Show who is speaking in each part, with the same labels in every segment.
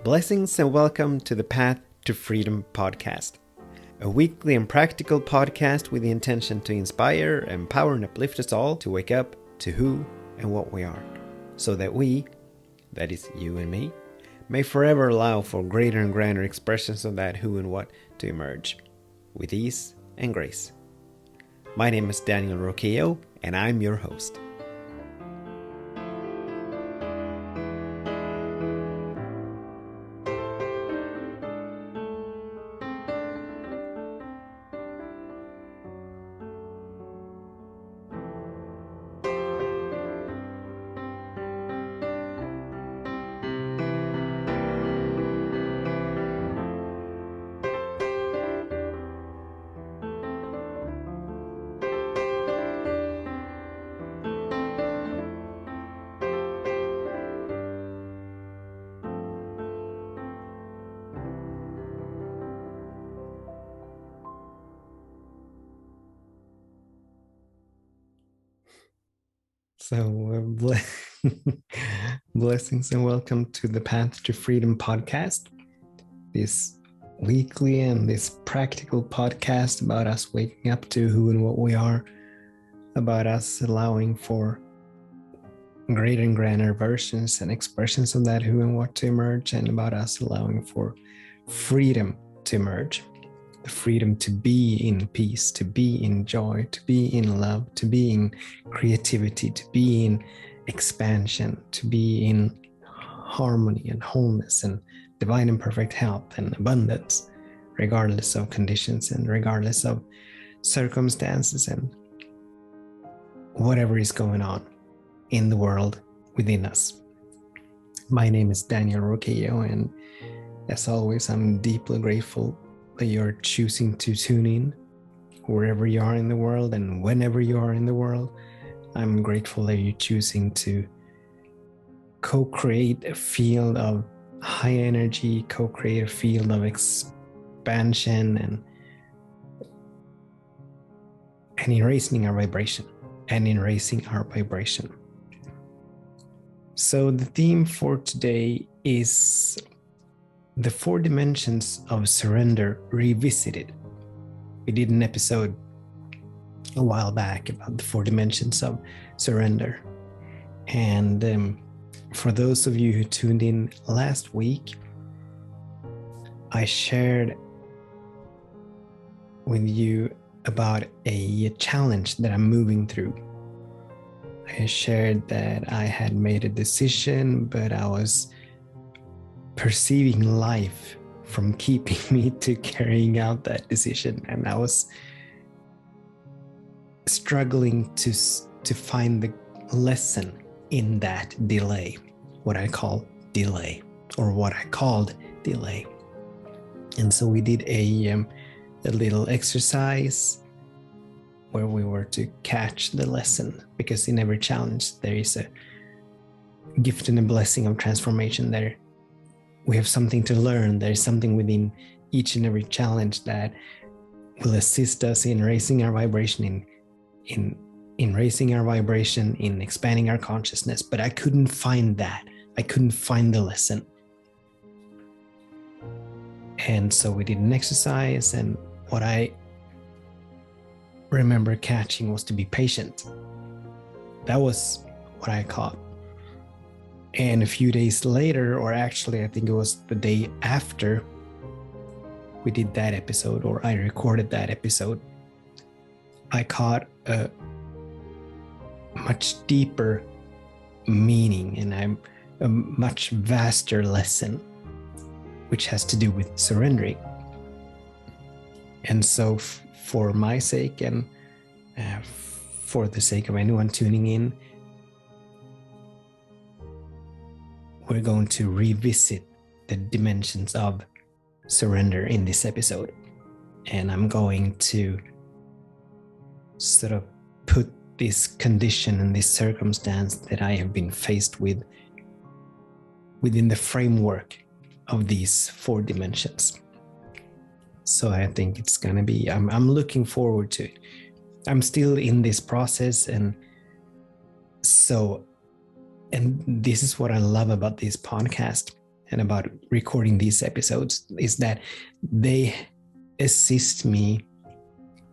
Speaker 1: Blessings and welcome to the Path to Freedom podcast, a weekly and practical podcast with the intention to inspire, empower, and uplift us all to wake up to who and what we are, so that we, that is you and me, may forever allow for greater and grander expressions of that who and what to emerge, with ease and grace. My name is Daniel Roquillo, and I'm your host. So, blessings and welcome to the Path to Freedom podcast, this weekly and this practical podcast about us waking up to who and what we are, about us allowing for greater and grander versions and expressions of that who and what to emerge, and about us allowing for freedom to emerge. The freedom to be in peace, to be in joy, to be in love, to be in creativity, to be in expansion, to be in harmony and wholeness and divine and perfect health and abundance, regardless of conditions and regardless of circumstances and whatever is going on in the world within us. My name is Daniel Roquillo, and as always, I'm deeply grateful that you're choosing to tune in wherever you are in the world and whenever you are in the world. I'm grateful that you're choosing to co-create a field of high energy, co-create a field of expansion and in raising our vibration So the theme for today is the 4 dimensions of surrender revisited. We did an episode a while back about the 4 dimensions of surrender. And for those of you who tuned in last week, I shared with you about a challenge that I'm moving through. I shared that I had made a decision, but I was perceiving life from keeping me to carrying out that decision, and I was struggling to find the lesson in that delay, what I called delay. And so we did a little exercise where we were to catch the lesson, because in every challenge there is a gift and a blessing of transformation there. We have something to learn. There's something within each and every challenge that will assist us in raising our vibration, in raising our vibration, in expanding our consciousness. But I couldn't find that. I couldn't find the lesson. And so we did an exercise, and what I remember catching was to be patient. That was what I caught. And a few days later, or actually I think it was the day after we did that episode, or I recorded that episode, I caught a much deeper meaning and a much vaster lesson, which has to do with surrendering. And so for my sake and for the sake of anyone tuning in, we're going to revisit the dimensions of surrender in this episode. And I'm going to sort of put this condition and this circumstance that I have been faced with within the framework of these 4 dimensions. So I think it's going to be, I'm looking forward to it. I'm still in this process, and so, and this is what I love about this podcast. and about recording these episodes is that they assist me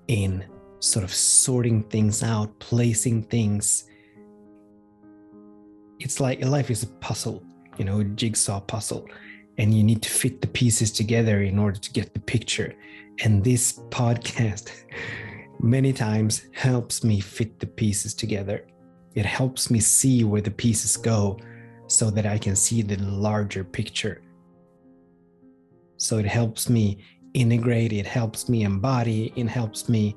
Speaker 1: in sort of sorting things out, placing things. It's like life is a puzzle, a jigsaw puzzle, and you need to fit the pieces together in order to get the picture. And this podcast many times helps me fit the pieces together. It helps me see where the pieces go so that I can see the larger picture. So it helps me integrate, it helps me embody, it helps me,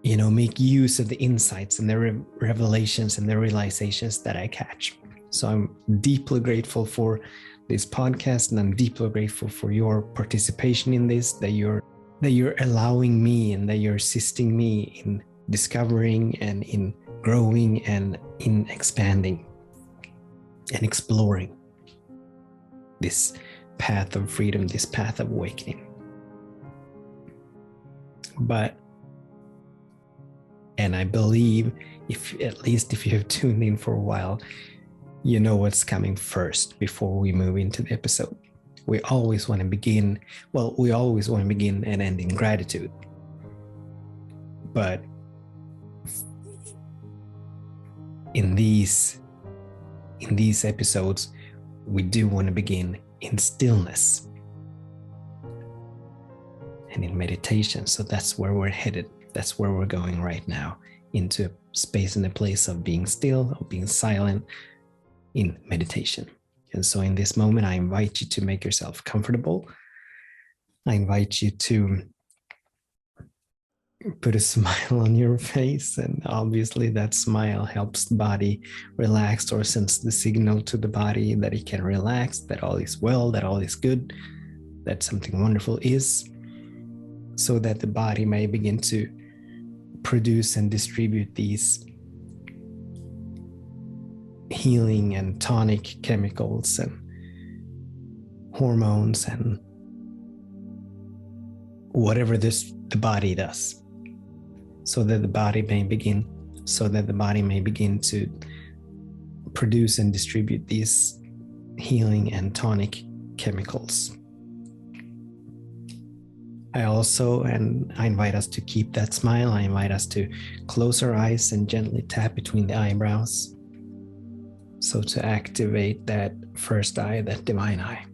Speaker 1: make use of the insights and the revelations and the realizations that I catch. So I'm deeply grateful for this podcast, and I'm deeply grateful for your participation in this, that you're allowing me and that you're assisting me in discovering and in growing and in expanding and exploring this path of freedom, this path of awakening. And I believe, at least if you have tuned in for a while, you know what's coming first before we move into the episode. We always want to begin and end in gratitude. But in these episodes, we do want to begin in stillness and in meditation. So that's where we're headed. That's where we're going right now, into a space and a place of being still, of being silent in meditation. And so in this moment, I invite you to make yourself comfortable. I invite you to put a smile on your face, and obviously that smile helps the body relax, or sends the signal to the body that it can relax, that all is well, that all is good, that something wonderful is, so that the body may begin to produce and distribute these healing and tonic chemicals and hormones and whatever the body does, so that the body may begin to produce and distribute these healing and tonic chemicals. I invite us to keep that smile. I invite us to close our eyes and gently tap between the eyebrows. So to activate that first eye, that divine eye,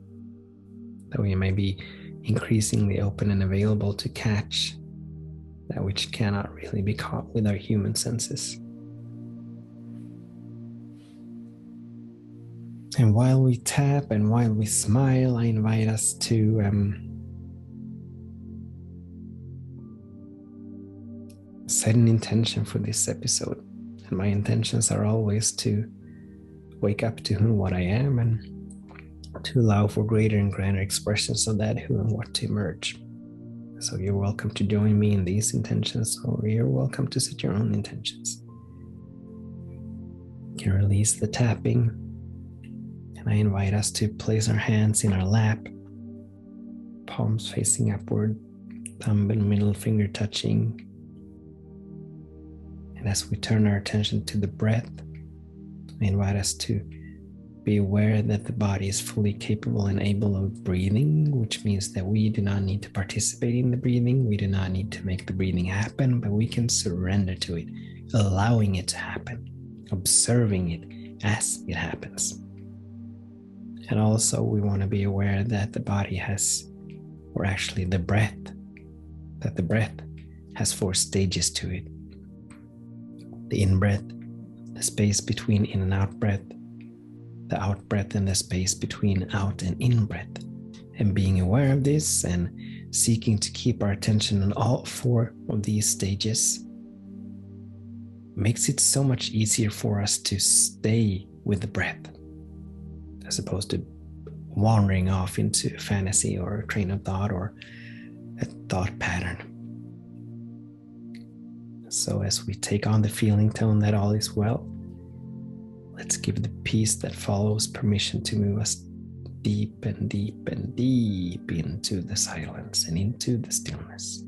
Speaker 1: that we may be increasingly open and available to catch that which cannot really be caught with our human senses. And while we tap and while we smile, I invite us to set an intention for this episode. And my intentions are always to wake up to who and what I am, and to allow for greater and grander expressions of that who and what to emerge. So you're welcome to join me in these intentions, or you're welcome to set your own intentions. You can release the tapping, and I invite us to place our hands in our lap, palms facing upward, thumb and middle finger touching. And as we turn our attention to the breath, I invite us to be aware that the body is fully capable and able of breathing, which means that we do not need to participate in the breathing. We do not need to make the breathing happen, but we can surrender to it, allowing it to happen, observing it as it happens. And also we want to be aware that the body has, or actually the breath has 4 stages to it. The in-breath, the space between in and out breath, the out breath, and the space between out and in breath. And being aware of this and seeking to keep our attention on all 4 of these stages makes it so much easier for us to stay with the breath, as opposed to wandering off into a fantasy or a train of thought or a thought pattern. So as we take on the feeling tone that all is well, let's give the peace that follows permission to move us deep and deep and deep into the silence and into the stillness.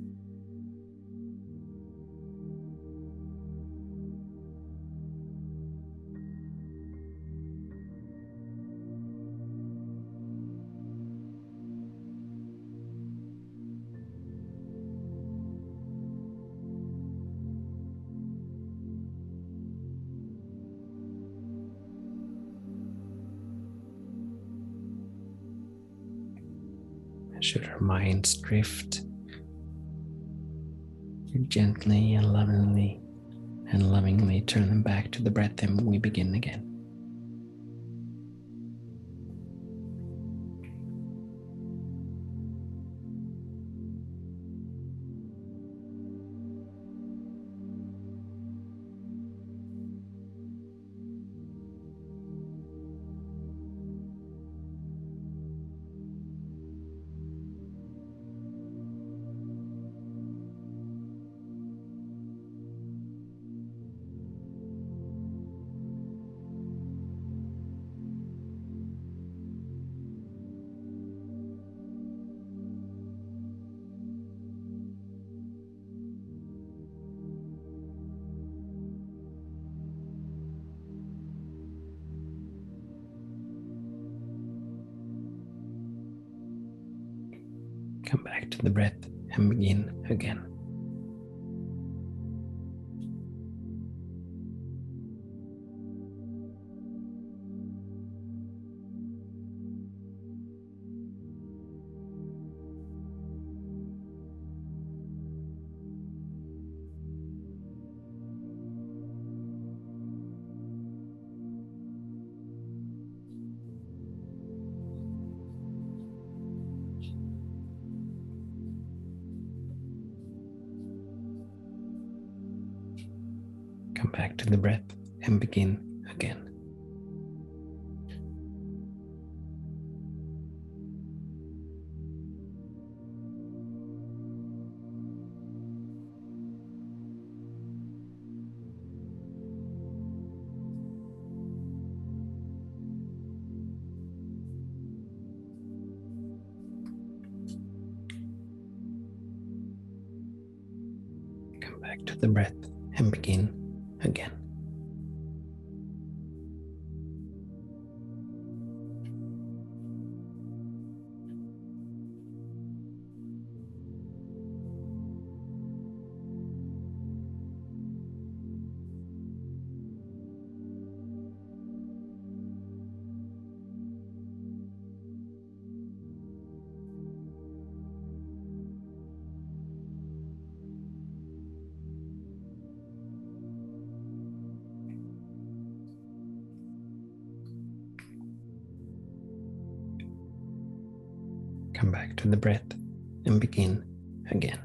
Speaker 1: Should our minds drift, you gently and lovingly turn them back to the breath, and we begin again. Come back to the breath and begin again. Come back to the breath and begin again. Come back to the breath and begin again. Come back to the breath and begin again.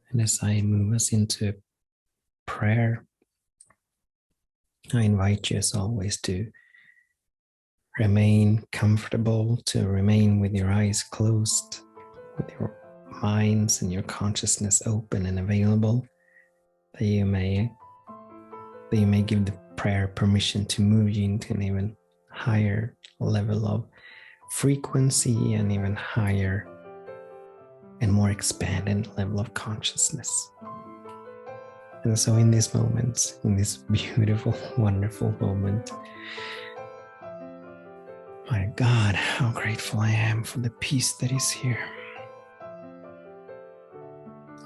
Speaker 1: And as I move us into prayer, I invite you as always to remain comfortable, to remain with your eyes closed, with your minds and your consciousness open and available, that you may give the prayer permission to move you into an even higher level of frequency, and even higher and more expanded level of consciousness. And so in this moment, in this beautiful, wonderful moment, my God, how grateful I am for the peace that is here.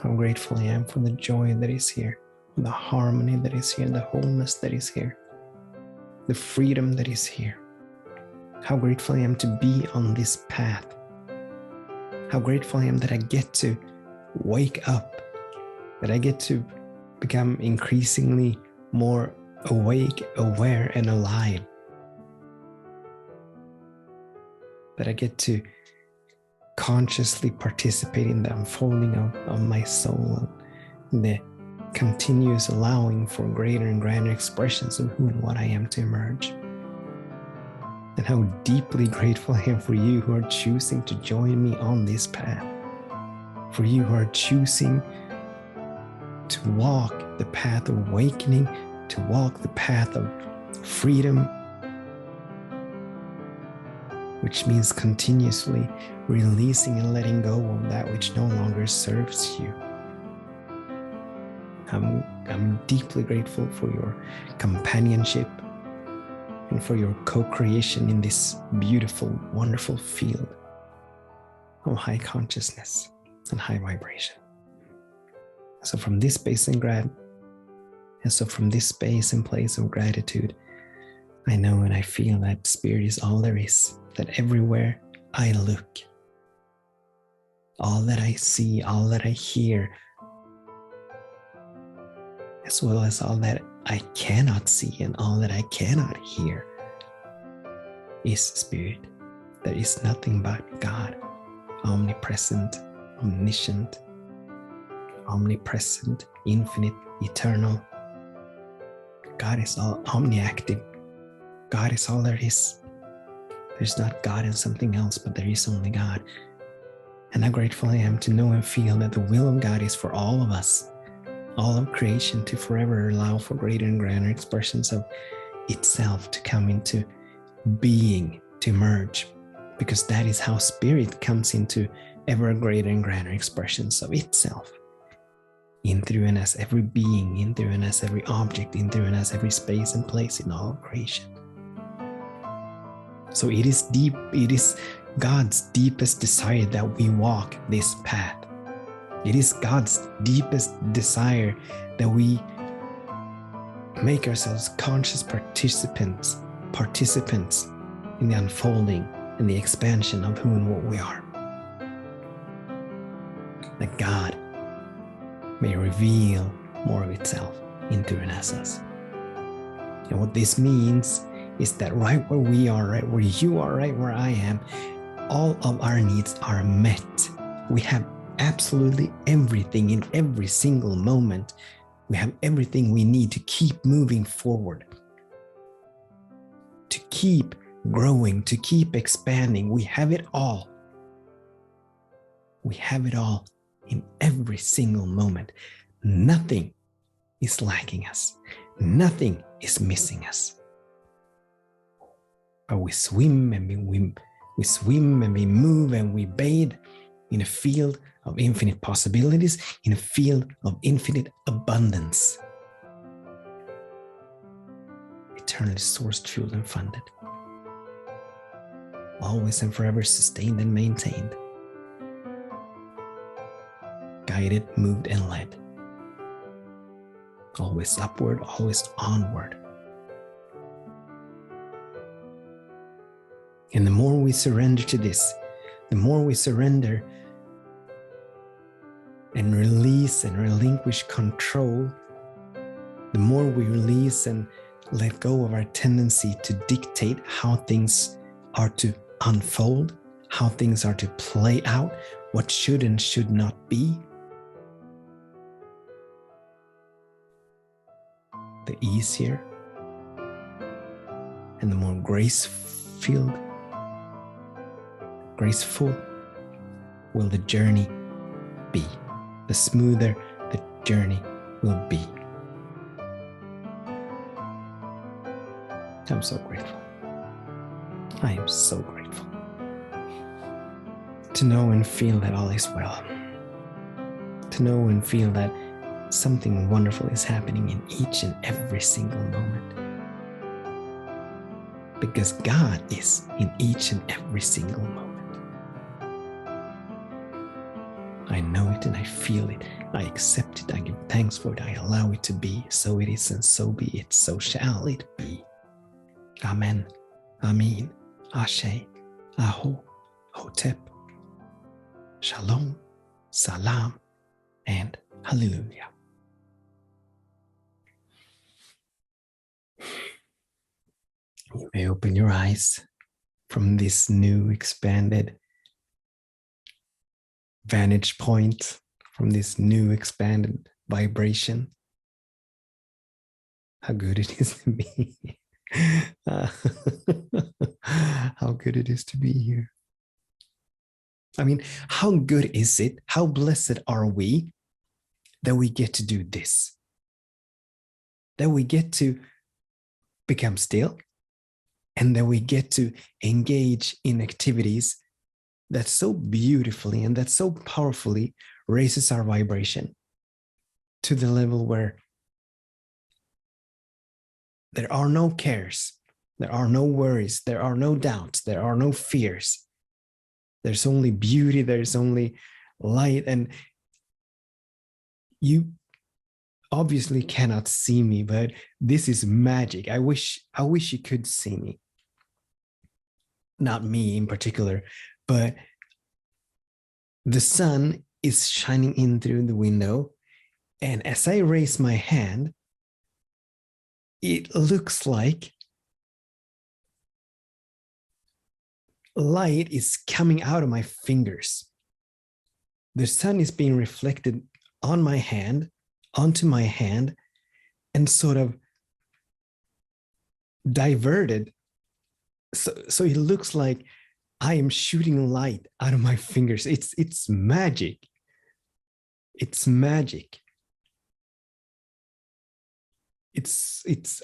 Speaker 1: How grateful I am for the joy that is here, for the harmony that is here, the wholeness that is here, the freedom that is here. How grateful I am to be on this path. How grateful I am that I get to wake up, that I get to become increasingly more awake, aware, and alive. That I get to consciously participate in the unfolding of my soul, and the continuous allowing for greater and greater expressions of who and what I am to emerge. And how deeply grateful I am for you who are choosing to join me on this path, for you who are choosing to walk the path of awakening, to walk the path of freedom, which means continuously releasing and letting go of that which no longer serves you. I'm deeply grateful for your companionship and for your co-creation in this beautiful, wonderful field of high consciousness and high vibration. So from this space and from this space and place of gratitude, I know and I feel that spirit is all there is, that everywhere I look, all that I see, all that I hear, as well as all that I cannot see and all that I cannot hear, is spirit. There is nothing but God, omnipresent, omniscient, omnipresent, infinite, eternal. God is all omniactive. God is all there is. There's not God and something else, but there is only God. And how grateful I am to know and feel that the will of God is for all of us, all of creation, to forever allow for greater and grander expressions of itself to come into being, to emerge, because that is how spirit comes into ever greater and grander expressions of itself, in through and as every being, in through and as every object, in through and as every space and place in all of creation. So it is deep, it is God's deepest desire that we walk this path. It is God's deepest desire that we make ourselves conscious participants in the unfolding and the expansion of who and what we are. That God may reveal more of itself into and as us. And what this means is that right where we are, right where you are, right where I am, all of our needs are met. We have absolutely everything in every single moment. We have everything we need to keep moving forward, to keep growing, to keep expanding. We have it all. We have it all in every single moment. Nothing is lacking us. Nothing is missing us. But we swim and we swim and we move and we bathe in a field of infinite possibilities, in a field of infinite abundance. Eternally sourced, fueled, and funded. Always and forever sustained and maintained. Guided, moved, and led. Always upward, always onward. And the more we surrender to this, the more we surrender and release and relinquish control, the more we release and let go of our tendency to dictate how things are to unfold, how things are to play out, what should and should not be, the easier and the more graceful will the journey be. The smoother the journey will be. I'm so grateful. I am so grateful to know and feel that all is well. To know and feel that something wonderful is happening in each and every single moment. Because God is in each and every single moment. I know it and I feel it. I accept it. I give thanks for it. I allow it to be. So it is and so be it. So shall it be. Amen. Amin. Ashe. Aho. Hotep. Shalom. Salam. And hallelujah. You may open your eyes from this new expanded vantage point, from this new expanded vibration. How good it is to be. How good it is to be here. I mean, how good is it? How blessed are we that we get to do this, that we get to become still, and that we get to engage in activities that so beautifully and that so powerfully raises our vibration to the level where there are no cares, there are no worries, there are no doubts, there are no fears. There's only beauty, there's only light. And you obviously cannot see me, but this is magic. I wish you could see me. Not me in particular, but the sun is shining in through the window. And as I raise my hand, it looks like light is coming out of my fingers. The sun is being reflected on my hand, onto my hand, and sort of diverted. So it looks like I am shooting light out of my fingers. It's magic. It's magic.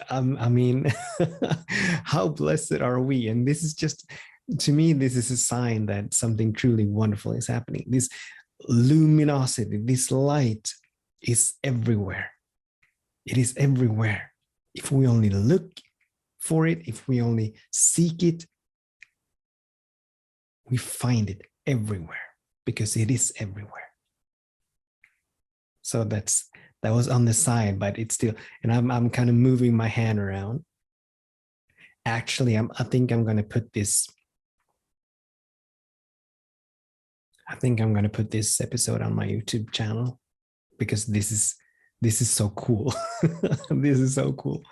Speaker 1: I mean, how blessed are we? And this is just, to me, this is a sign that something truly wonderful is happening. This luminosity, this light is everywhere. It is everywhere. If we only look for it, if we only seek it, we find it everywhere because it is everywhere. So that was on the side, but it's still, and I'm kind of moving my hand around. Actually, I think I'm going to put this. I think I'm going to put this episode on my YouTube channel because this is so cool. This is so cool.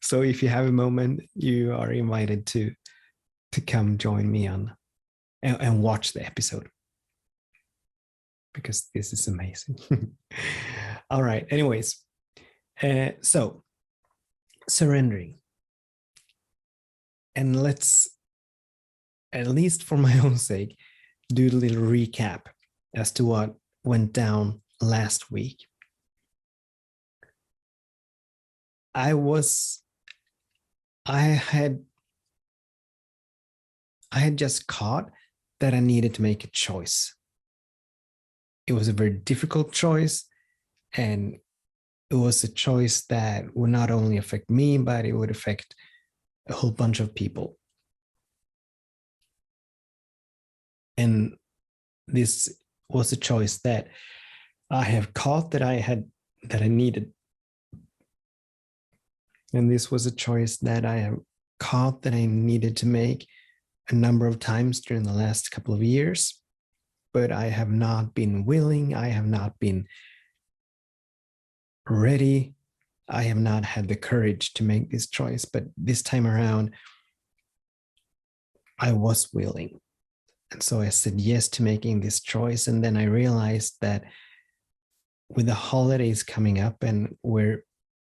Speaker 1: So if you have a moment, you are invited to come join me on and watch the episode because this is amazing. All right. Anyways, so surrendering. And let's, at least for my own sake, do a little recap as to what went down last week. I had just caught that I needed to make a choice. It was a very difficult choice, and it was a choice that would not only affect me, but it would affect a whole bunch of people. And this was a choice that I have caught that I needed. And this was a choice that I have caught that I needed to make a number of times during the last couple of years, but I have not been willing. I have not been ready. I have not had the courage to make this choice, but this time around, I was willing. And so I said yes to making this choice. And then I realized that with the holidays coming up, and we're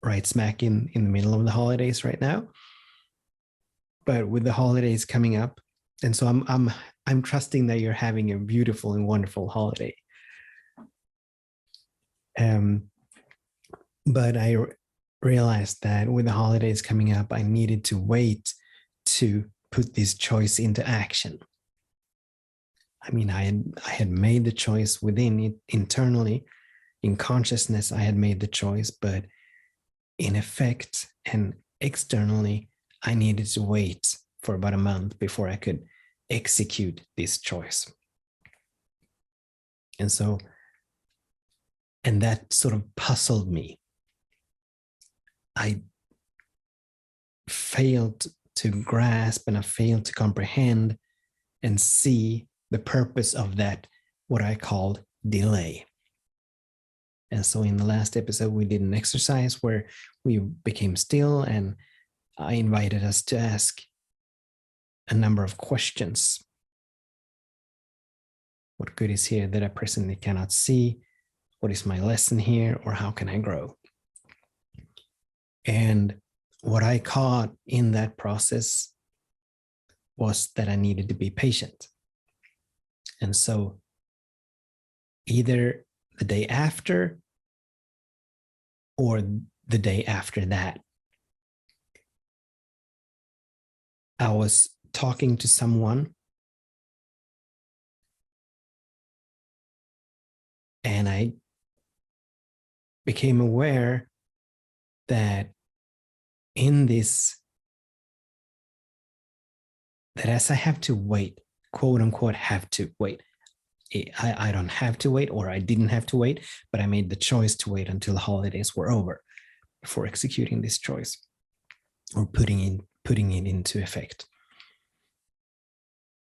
Speaker 1: right smack in the middle of the holidays right now, but with the holidays coming up, and so I'm trusting that you're having a beautiful and wonderful holiday. But I realized that with the holidays coming up, I needed to wait to put this choice into action. I mean, I had made the choice within it internally, in consciousness, I had made the choice, but in effect and externally, I needed to wait for about a month before I could execute this choice. And that sort of puzzled me. I failed to grasp and I failed to comprehend and see the purpose of that, what I called delay. And so in the last episode, we did an exercise where we became still, and I invited us to ask a number of questions. What good is here that I presently cannot see? What is my lesson here? Or how can I grow? And what I caught in that process was that I needed to be patient. And so either the day after or the day after that, I was talking to someone and I became aware that in this, that as I have to wait, quote unquote, have to wait. I don't have to wait, or I didn't have to wait, but I made the choice to wait until the holidays were over before executing this choice or putting it into effect.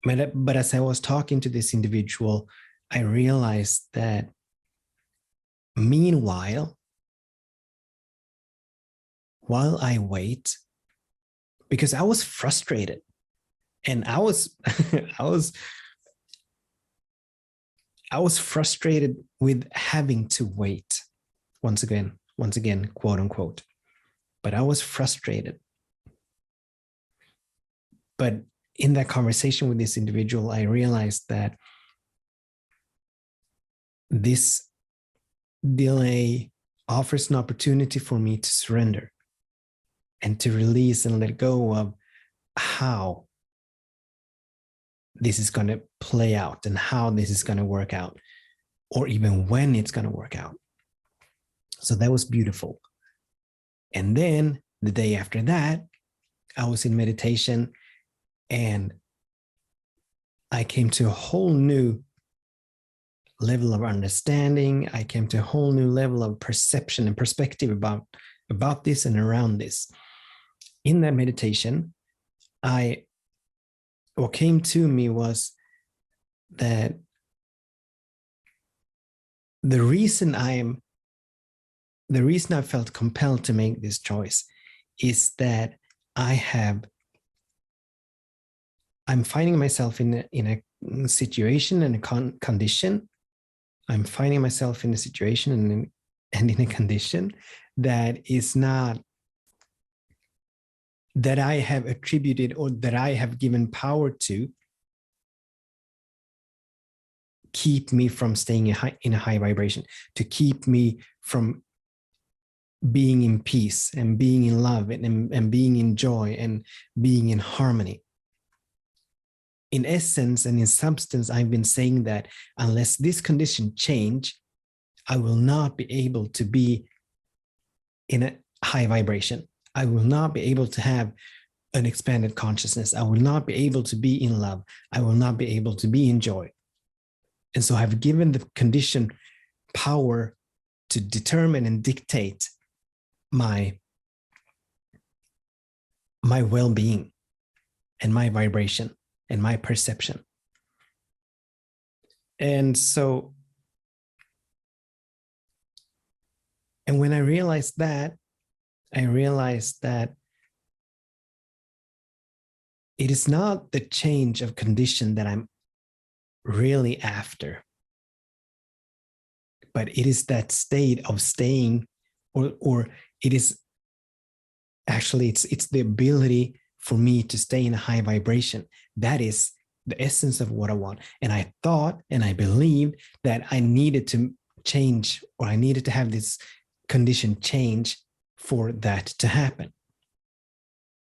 Speaker 1: But as I was talking to this individual, I realized that meanwhile, while I wait, because I was frustrated and I was I was frustrated with having to wait once again, quote unquote, but I was frustrated. But in that conversation with this individual, I realized that this delay offers an opportunity for me to surrender and to release and let go of how this is going to play out and how this is going to work out, or even when it's going to work out. So that was beautiful. And then the day after that, I was in meditation and I came to a whole new level of understanding. I came to a whole new level of perception and perspective about this and around this. In that meditation, what came to me was that the reason I felt compelled to make this choice is that I'm finding myself in a situation and a condition. I'm finding myself in a situation and in a condition that is not, that I have attributed or that I have given power to keep me from staying in a high vibration, to keep me from being in peace and being in love and being in joy and being in harmony. In essence and in substance, I've been saying that unless this condition change, I will not be able to be in a high vibration. I will not be able to have an expanded consciousness. I will not be able to be in love. I will not be able to be in joy. And so I've given the condition power to determine and dictate my well-being and my vibration and my perception. And so, and when I realized that it is not the change of condition that I'm really after, but it is that state of staying, or it is actually, it's the ability for me to stay in a high vibration. That is the essence of what I want. And I thought and I believed that I needed to change, or I needed to have this condition change for that to happen.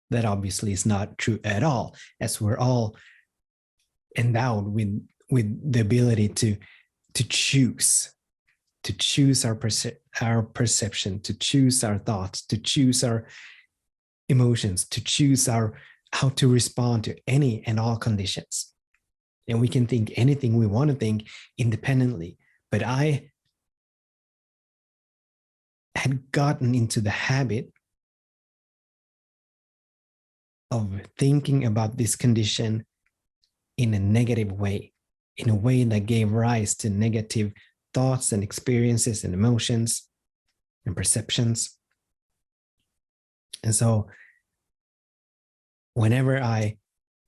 Speaker 1: That obviously is not true at all, as we're all endowed with the ability to choose our perception, to choose our thoughts, to choose our emotions, to choose how to respond to any and all conditions. And we can think anything we want to think independently. But I had gotten into the habit of thinking about this condition in a negative way, in a way that gave rise to negative thoughts and experiences and emotions and perceptions. And so whenever I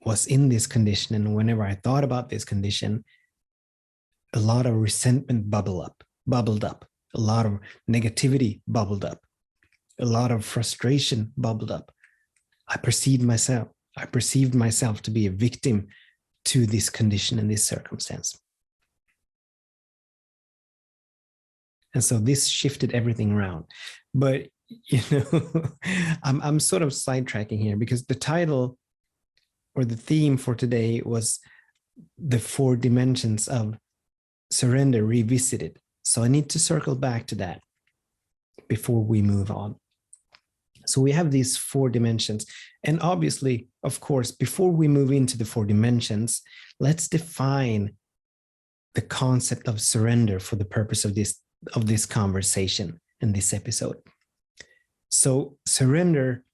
Speaker 1: was in this condition and whenever I thought about this condition, a lot of resentment bubbled up, a lot of negativity bubbled up, a lot of frustration bubbled up. I perceived myself to be a victim to this condition and this circumstance. And so this shifted everything around. But, I'm sort of sidetracking here because the title or the theme for today was the 4 dimensions of surrender revisited. So I need to circle back to that before we move on. So we have these 4 dimensions. And obviously, of course, before we move into the 4 dimensions, let's define the concept of surrender for the purpose of this conversation in this episode. So surrender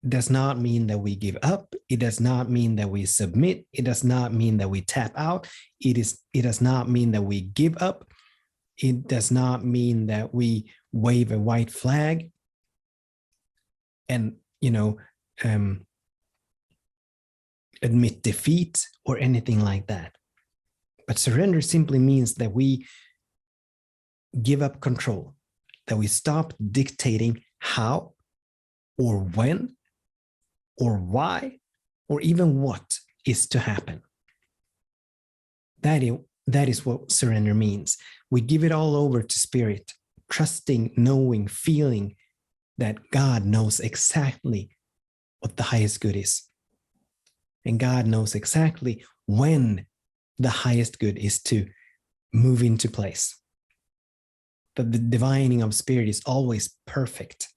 Speaker 1: does not mean that we give up. It does not mean that we submit. It does not mean that we tap out. It does not mean that we give up. It does not mean that we wave a white flag and, admit defeat or anything like that. But surrender simply means that we give up control, that we stop dictating how or when or why or even what is to happen. That is what surrender means. We give it all over to Spirit, trusting, knowing, feeling that God knows exactly what the highest good is. And God knows exactly when the highest good is to move into place. That the divining of Spirit is always perfect.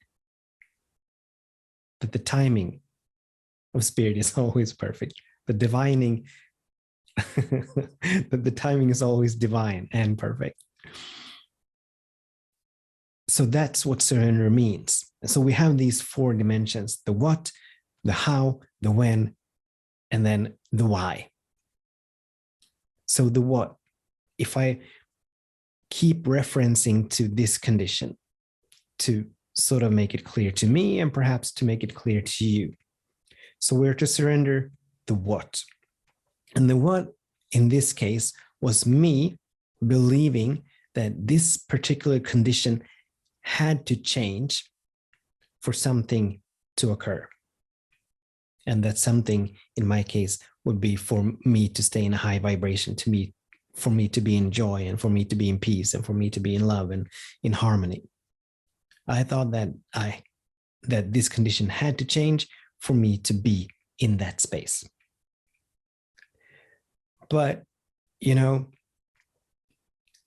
Speaker 1: That the timing of Spirit is always perfect. The divining, that the timing is always divine and perfect. So that's what surrender means. So we have these 4 dimensions: the what, the how, the when, and then the why. So the what, if I keep referencing to this condition to sort of make it clear to me and perhaps to make it clear to you. So we're to surrender the what. And the what in this case was me believing that this particular condition had to change for something to occur. And that something, in my case, would be for me to stay in a high vibration, for me to be in joy, and for me to be in peace, and for me to be in love and in harmony. I thought that this condition had to change for me to be in that space. But,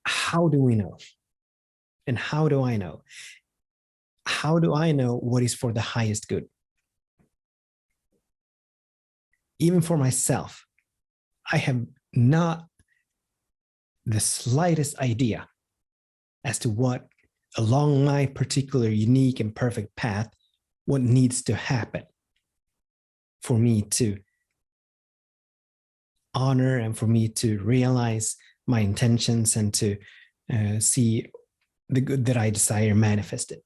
Speaker 1: how do we know? And how do I know? How do I know what is for the highest good? Even for myself, I have not the slightest idea as to what, along my particular unique and perfect path, what needs to happen for me to honor and for me to realize my intentions and to see the good that I desire manifested.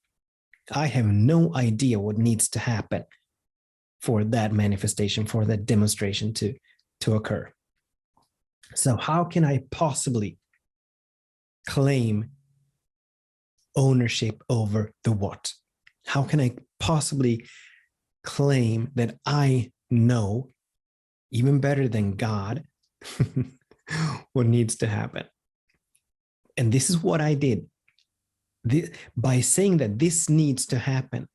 Speaker 1: I have no idea what needs to happen for that manifestation, for that demonstration to occur. So how can I possibly claim ownership over the what? How can I possibly claim that I know, even better than God, what needs to happen? And this is what I did. By saying that this needs to happen,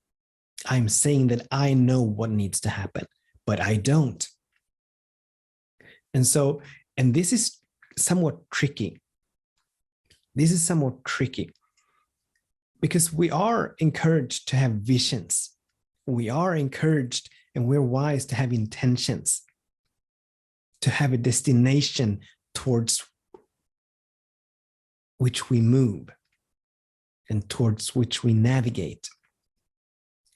Speaker 1: I'm saying that I know what needs to happen, but I don't. And this is somewhat tricky. This is somewhat tricky because we are encouraged to have visions. We are encouraged and we're wise to have intentions, to have a destination towards which we move and towards which we navigate.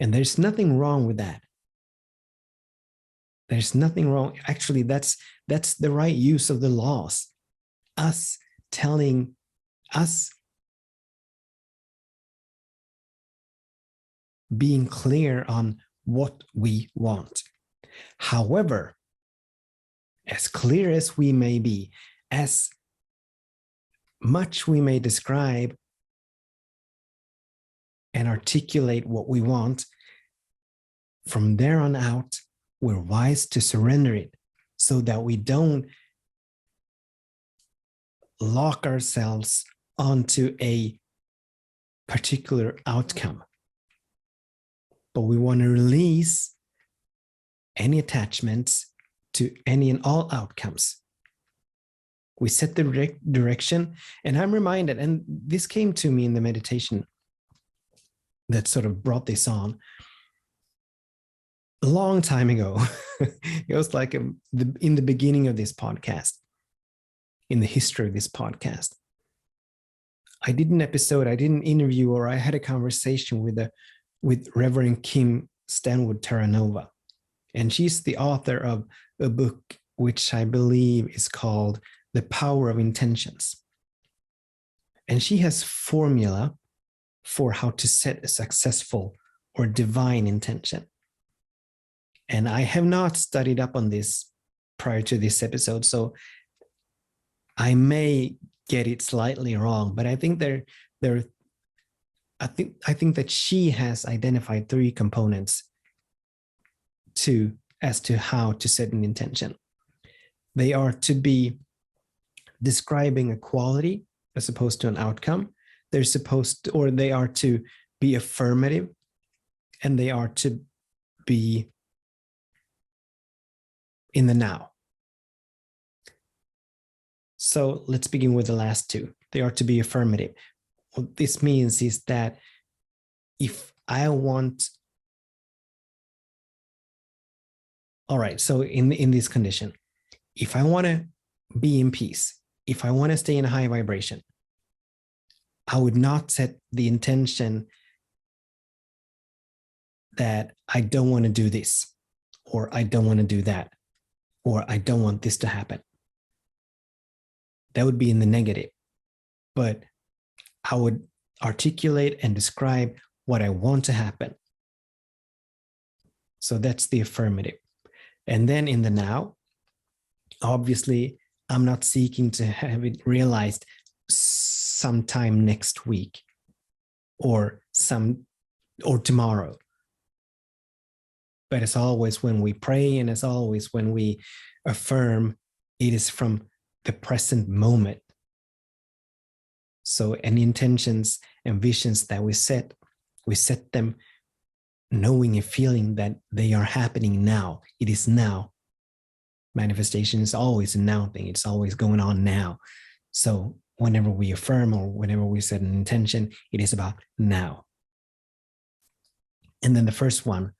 Speaker 1: And there's nothing wrong with that. There's nothing wrong. Actually, that's the right use of the laws. Us being clear on what we want. However, as clear as we may be, as much we may describe and articulate what we want, from there on out, we're wise to surrender it so that we don't lock ourselves onto a particular outcome, but we want to release any attachments to any and all outcomes. We set the direction, and I'm reminded, and this came to me in the meditation that sort of brought this on a long time ago. It was like in the beginning of this podcast, in the history of this podcast. I did an episode, I did an interview, or I had a conversation with Reverend Kim Stanwood Terranova. And she's the author of a book which I believe is called The Power of Intentions. And she has formula for how to set a successful or divine intention. And I have not studied up on this prior to this episode, so I may get it slightly wrong, but I think I think that she has identified 3 components as to how to set an intention. They are to be describing a quality as opposed to an outcome. They are to be affirmative, and they are to be in the now. So let's begin with the last 2. They are to be affirmative. What this means is that if I want, all right, so in this condition, if I want to be in peace, if I want to stay in a high vibration, I would not set the intention that I don't want to do this, or I don't want to do that, or I don't want this to happen. That would be in the negative. But I would articulate and describe what I want to happen. So that's the affirmative. And then in the now, obviously, I'm not seeking to have it realized sometime next week or tomorrow. But as always, when we pray, and as always, when we affirm, it is from the present moment. So any intentions and visions that we set them knowing and feeling that they are happening now. It is now. Manifestation is always a now thing. It's always going on now. So whenever we affirm or whenever we set an intention, it is about now. And then the first one,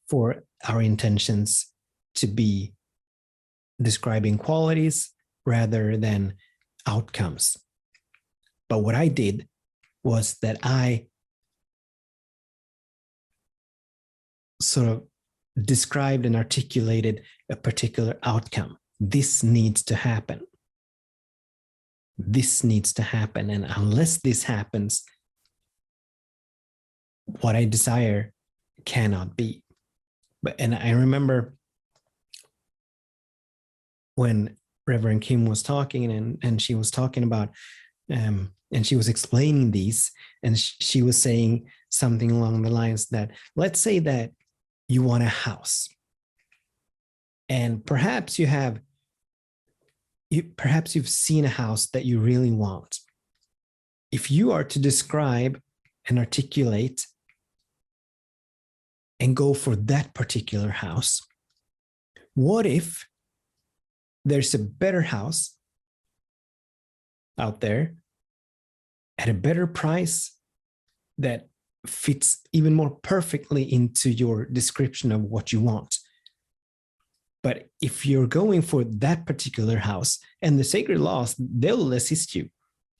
Speaker 1: for our intentions to be describing qualities rather than outcomes. But what I did was that I sort of described and articulated a particular outcome. This needs to happen. This needs to happen. And unless this happens, what I desire cannot be. And I remember when Reverend Kim was talking, and she was talking about, and she was explaining these, and she was saying something along the lines that, let's say that you want a house, and perhaps you've seen a house that you really want. If you are to describe and articulate and go for that particular house, what if there's a better house out there at a better price that fits even more perfectly into your description of what you want? But if you're going for that particular house, and the sacred laws, they'll assist you.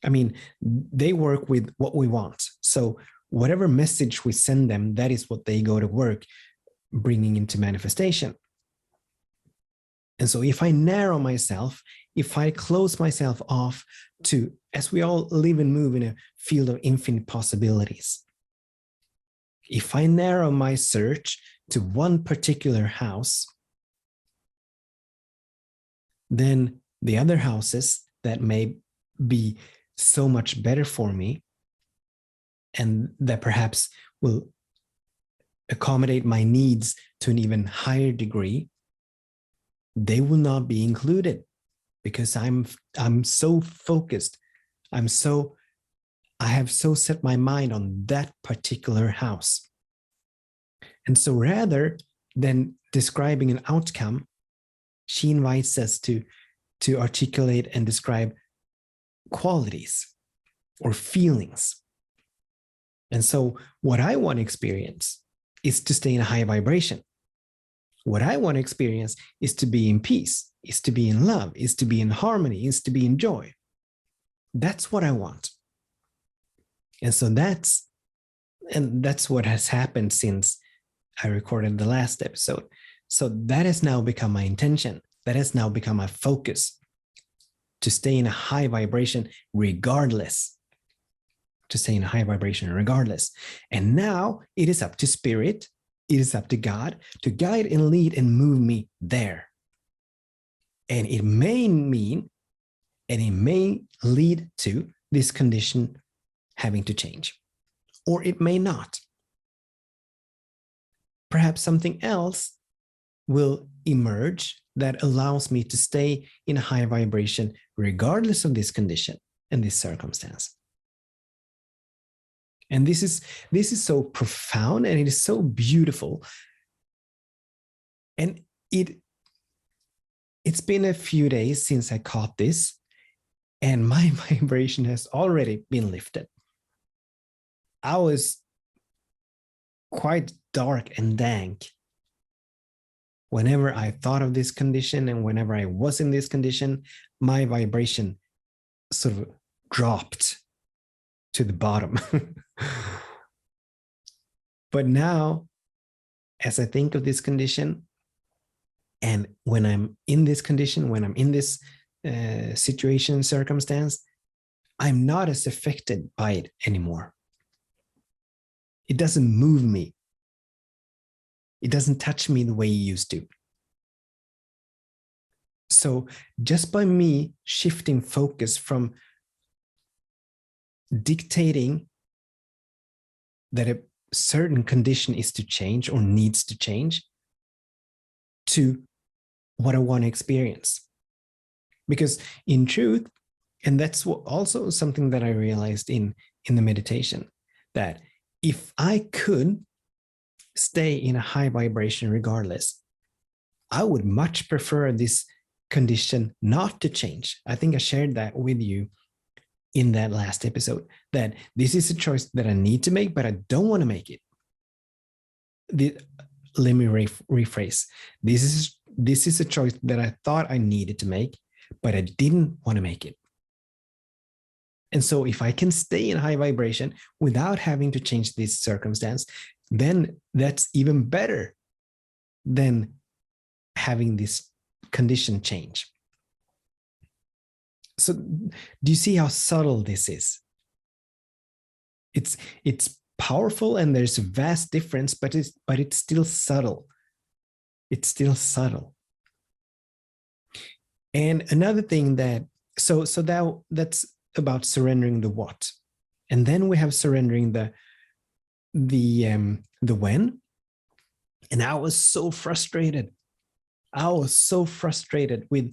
Speaker 1: I mean, they work with what we want. So whatever message we send them, that is what they go to work bringing into manifestation. And so if I narrow myself, if I close myself off to, as we all live and move in a field of infinite possibilities, if I narrow my search to one particular house, then the other houses that may be so much better for me and that perhaps will accommodate my needs to an even higher degree, they will not be included, because I'm so focused. I'm so I have so set my mind on that particular house. And so rather than describing an outcome, she invites us to articulate and describe qualities or feelings. And so what I want to experience is to stay in a high vibration. What I want to experience is to be in peace, is to be in love, is to be in harmony, is to be in joy. That's what I want. And so that's what has happened since I recorded the last episode. So that has now become my intention. That has now become my focus, to stay in a high vibration regardless. To stay in a high vibration regardless. And now it is up to Spirit, it is up to God to guide and lead and move me there. And it may mean, and it may lead to this condition having to change, or it may not. Perhaps something else will emerge that allows me to stay in a high vibration regardless of this condition and this circumstance. And this is so profound, and it is so beautiful. And it's been a few days since I caught this, and my vibration has already been lifted. I was quite dark and dank whenever I thought of this condition, and whenever I was in this condition, my vibration sort of dropped to the bottom. But now, as I think of this condition, and when I'm in this condition, when I'm in this situation, circumstance, I'm not as affected by it anymore. It doesn't move me. It doesn't touch me the way it used to. So just by me shifting focus from dictating that a certain condition is to change or needs to change, to what I want to experience. Because in truth, and that's what also something that I realized in the meditation, that if I could stay in a high vibration regardless, I would much prefer this condition not to change. I think I shared that with you in that last episode, that this is a choice that I need to make, but I don't want to make it. Let me rephrase. This is a choice that I thought I needed to make, but I didn't want to make it. And so if I can stay in high vibration without having to change this circumstance, then that's even better than having this condition change. So do you see how subtle this is? It's powerful, and there's a vast difference, but it's still subtle. It's still subtle. And another thing that's about surrendering the what. And then we have surrendering the when. And I was so frustrated. I was so frustrated with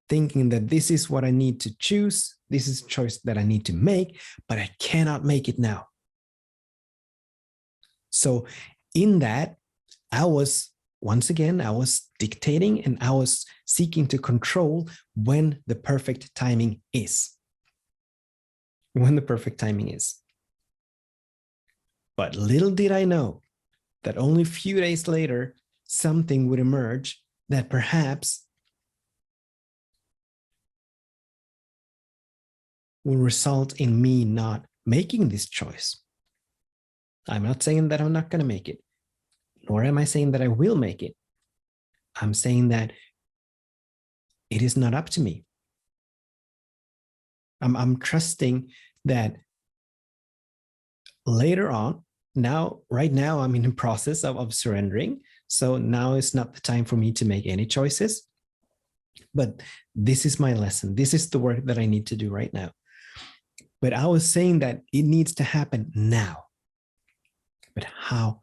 Speaker 1: thinking that this is what I need to choose. This is a choice that I need to make, but I cannot make it now. So in that, I was dictating, and I was seeking to control when the perfect timing is. When the perfect timing is. But little did I know that only a few days later, something would emerge that perhaps will result in me not making this choice. I'm not saying that I'm not going to make it, nor am I saying that I will make it. I'm saying that it is not up to me. I'm trusting that later on, right now, I'm in the process of surrendering. So now is not the time for me to make any choices. But this is my lesson. This is the work that I need to do right now. But I was saying that it needs to happen now. But how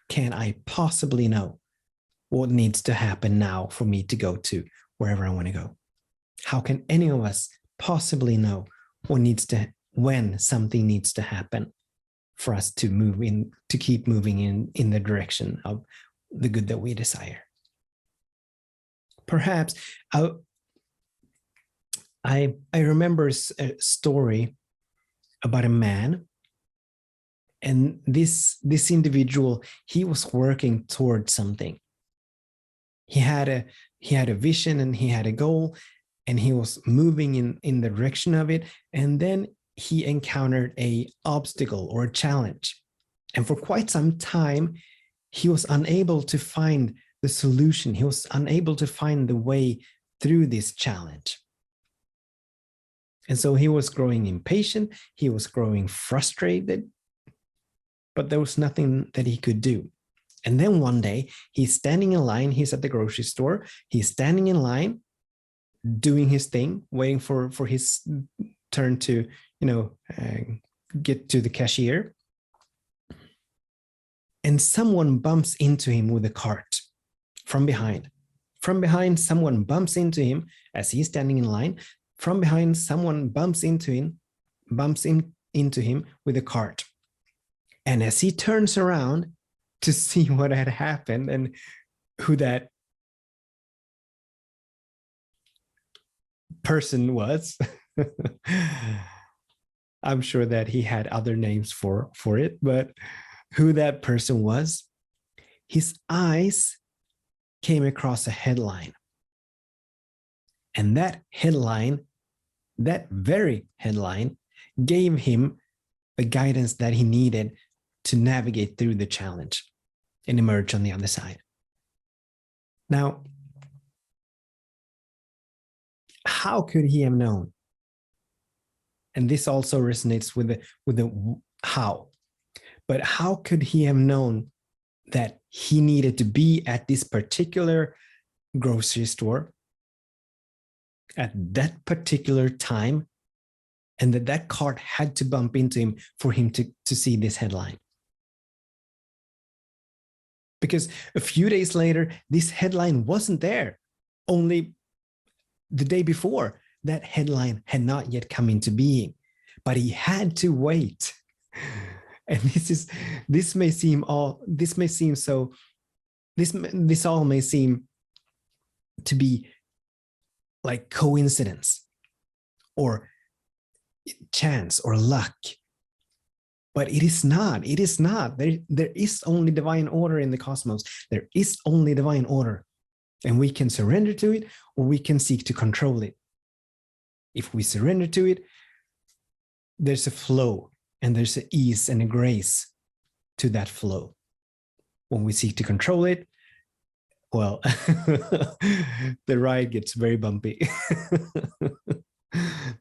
Speaker 1: can I possibly know what needs to happen now for me to go to wherever I want to go? How can any of us possibly know what needs to when something needs to happen for us to move in, to keep moving in the direction of the good that we desire. Perhaps I remember a story about a man, and this individual, he was working towards something. He had a vision and he had a goal, and he was moving in the direction of it. And then he encountered a obstacle or a challenge. And for quite some time, he was unable to find the solution. He was unable to find the way through this challenge. And so he was growing impatient. He was growing frustrated, but there was nothing that he could do. And then one day he's standing in line. He's at the grocery store. He's standing in line, doing his thing, waiting for his turn to, get to the cashier. And someone bumps into him with a cart from behind. From behind, someone bumps into him as he's standing in line. From behind, someone bumps into him with a cart. And as he turns around to see what had happened and who that person was, I'm sure that he had other names for it, but who that person was, his eyes came across a headline. And that headline, that very headline, gave him the guidance that he needed to navigate through the challenge and emerge on the other side. Now, how could he have known? And this also resonates with the how. But how could he have known that he needed to be at this particular grocery store at that particular time, and that cart had to bump into him for him to see this headline? Because a few days later, this headline wasn't there. Only the day before, that headline had not yet come into being, but he had to wait. And this all may seem to be like coincidence or chance or luck, but it is not. It is not. There is only divine order in the cosmos. There is only divine order, and we can surrender to it, or we can seek to control it. If we surrender to it, there's a flow, and there's an ease and a grace to that flow. When we seek to control it, well, the ride gets very bumpy.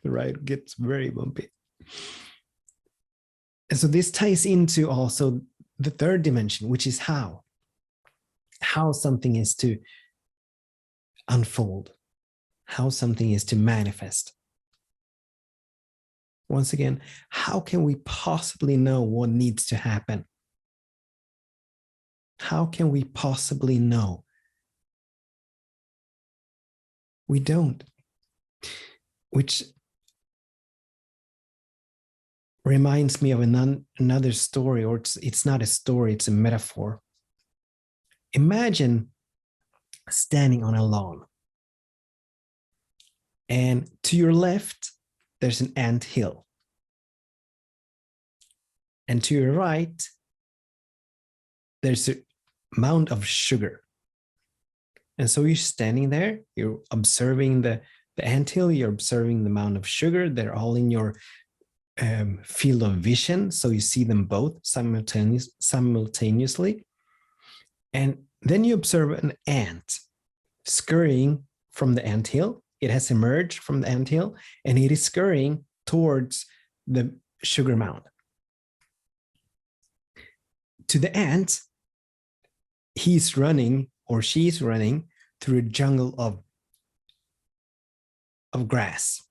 Speaker 1: The ride gets very bumpy. And so this ties into also the third dimension, which is how something is to unfold, how something is to manifest. Once again, how can we possibly know what needs to happen? How can we possibly know? We don't. Which reminds me of another story, or it's not a story, it's a metaphor. Imagine standing on a lawn, and to your left, there's an ant hill. And to your right, there's a mound of sugar. And so you're standing there, you're observing the anthill, you're observing the mound of sugar. They're all in your field of vision. So you see them both simultaneously. And then you observe an ant scurrying from the anthill. It has emerged from the anthill, and it is scurrying towards the sugar mound. To the ant, he's running, or she's running, through a jungle of grass,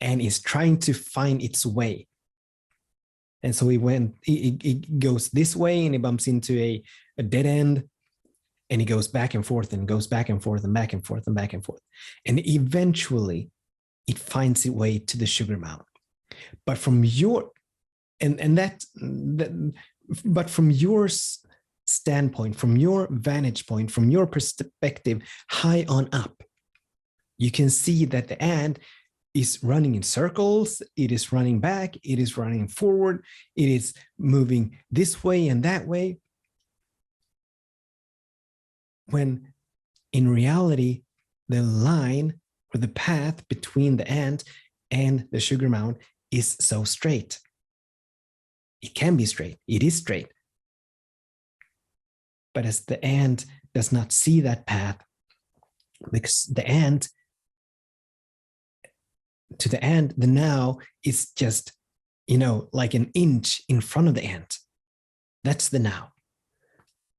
Speaker 1: and is trying to find its way. And so it goes this way, and it bumps into a dead end, and it goes back and forth and goes back and forth and back and forth and back and forth. And eventually it finds its way to the sugar mound. But from your but from your standpoint, from your vantage point, from your perspective, high on up, you can see that the ant is running in circles, it is running back, it is running forward, it is moving this way and that way. When in reality, the line or the path between the ant and the sugar mound is so straight. It can be straight, it is straight. But as the ant does not see that path, because the ant, to the ant, the now is just, like an inch in front of the ant. That's the now.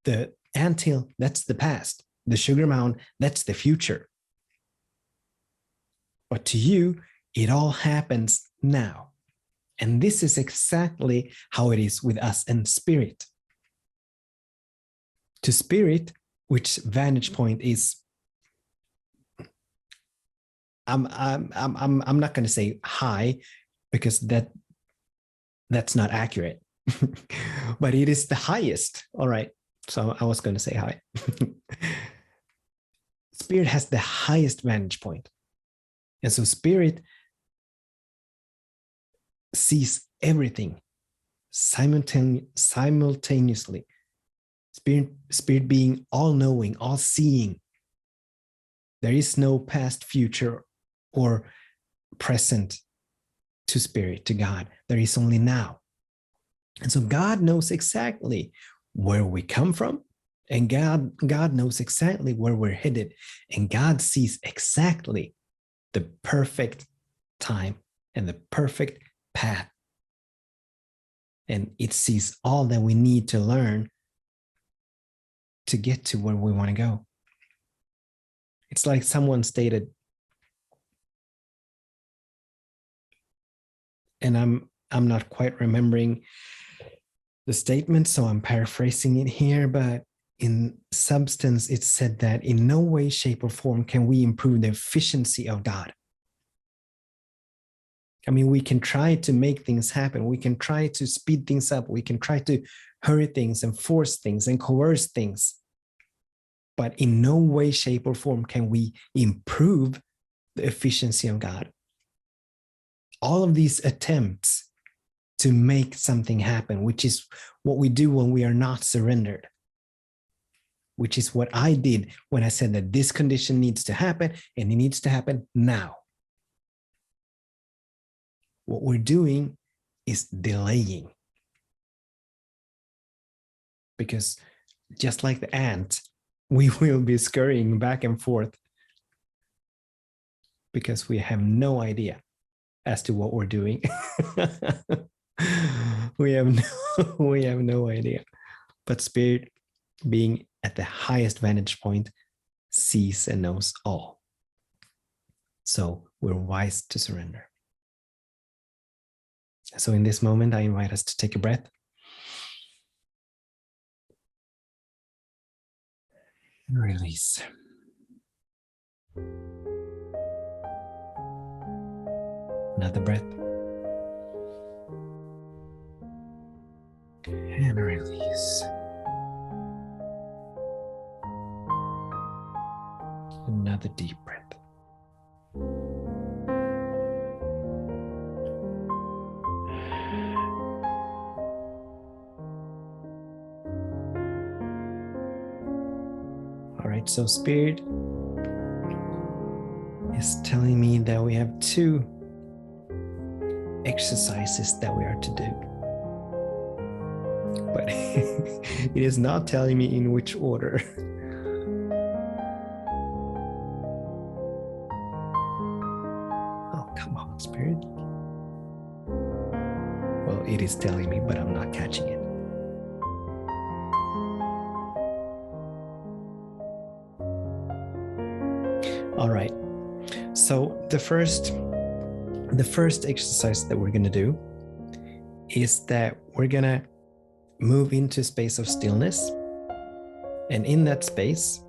Speaker 1: The anthill, that's the past. The sugar mound, that's the future. But to you, it all happens now. And this is exactly how it is with us and spirit. To spirit, which vantage point is, I'm not going to say high, because that's not accurate. But it is the highest. All right. So I was going to say high. Spirit has the highest vantage point. And so spirit sees everything simultaneously. Spirit being all-knowing, all-seeing. There is no past, future, or present to spirit, to God. There is only now. And so God knows exactly where we come from, and God knows exactly where we're headed, and God sees exactly the perfect time and the perfect path. And it sees all that we need to learn to get to where we want to go. It's like someone stated, and I'm not quite remembering the statement, so I'm paraphrasing it here, but in substance, it said that in no way, shape, or form can we improve the efficiency of God. I mean, we can try to make things happen. We can try to speed things up. We can try to hurry things and force things and coerce things. But in no way, shape, or form can we improve the efficiency of God. All of these attempts to make something happen, which is what we do when we are not surrendered, which is what I did when I said that this condition needs to happen, and it needs to happen now. What we're doing is delaying. Because just like the ant, we will be scurrying back and forth because we have no idea as to what we're doing. we have no idea. But spirit, being at the highest vantage point, sees and knows all. So we're wise to surrender. So in this moment, I invite us to take a breath. And release. Another breath. And release. Another deep breath. All right, so Spirit is telling me that we have 2 exercises that we are to do. But it is not telling me in which order. Oh, come on, Spirit. Well, it is telling me, but I'm not catching it. All right. So the first exercise that we're going to do is that we're going to move into a space of stillness. And in that space,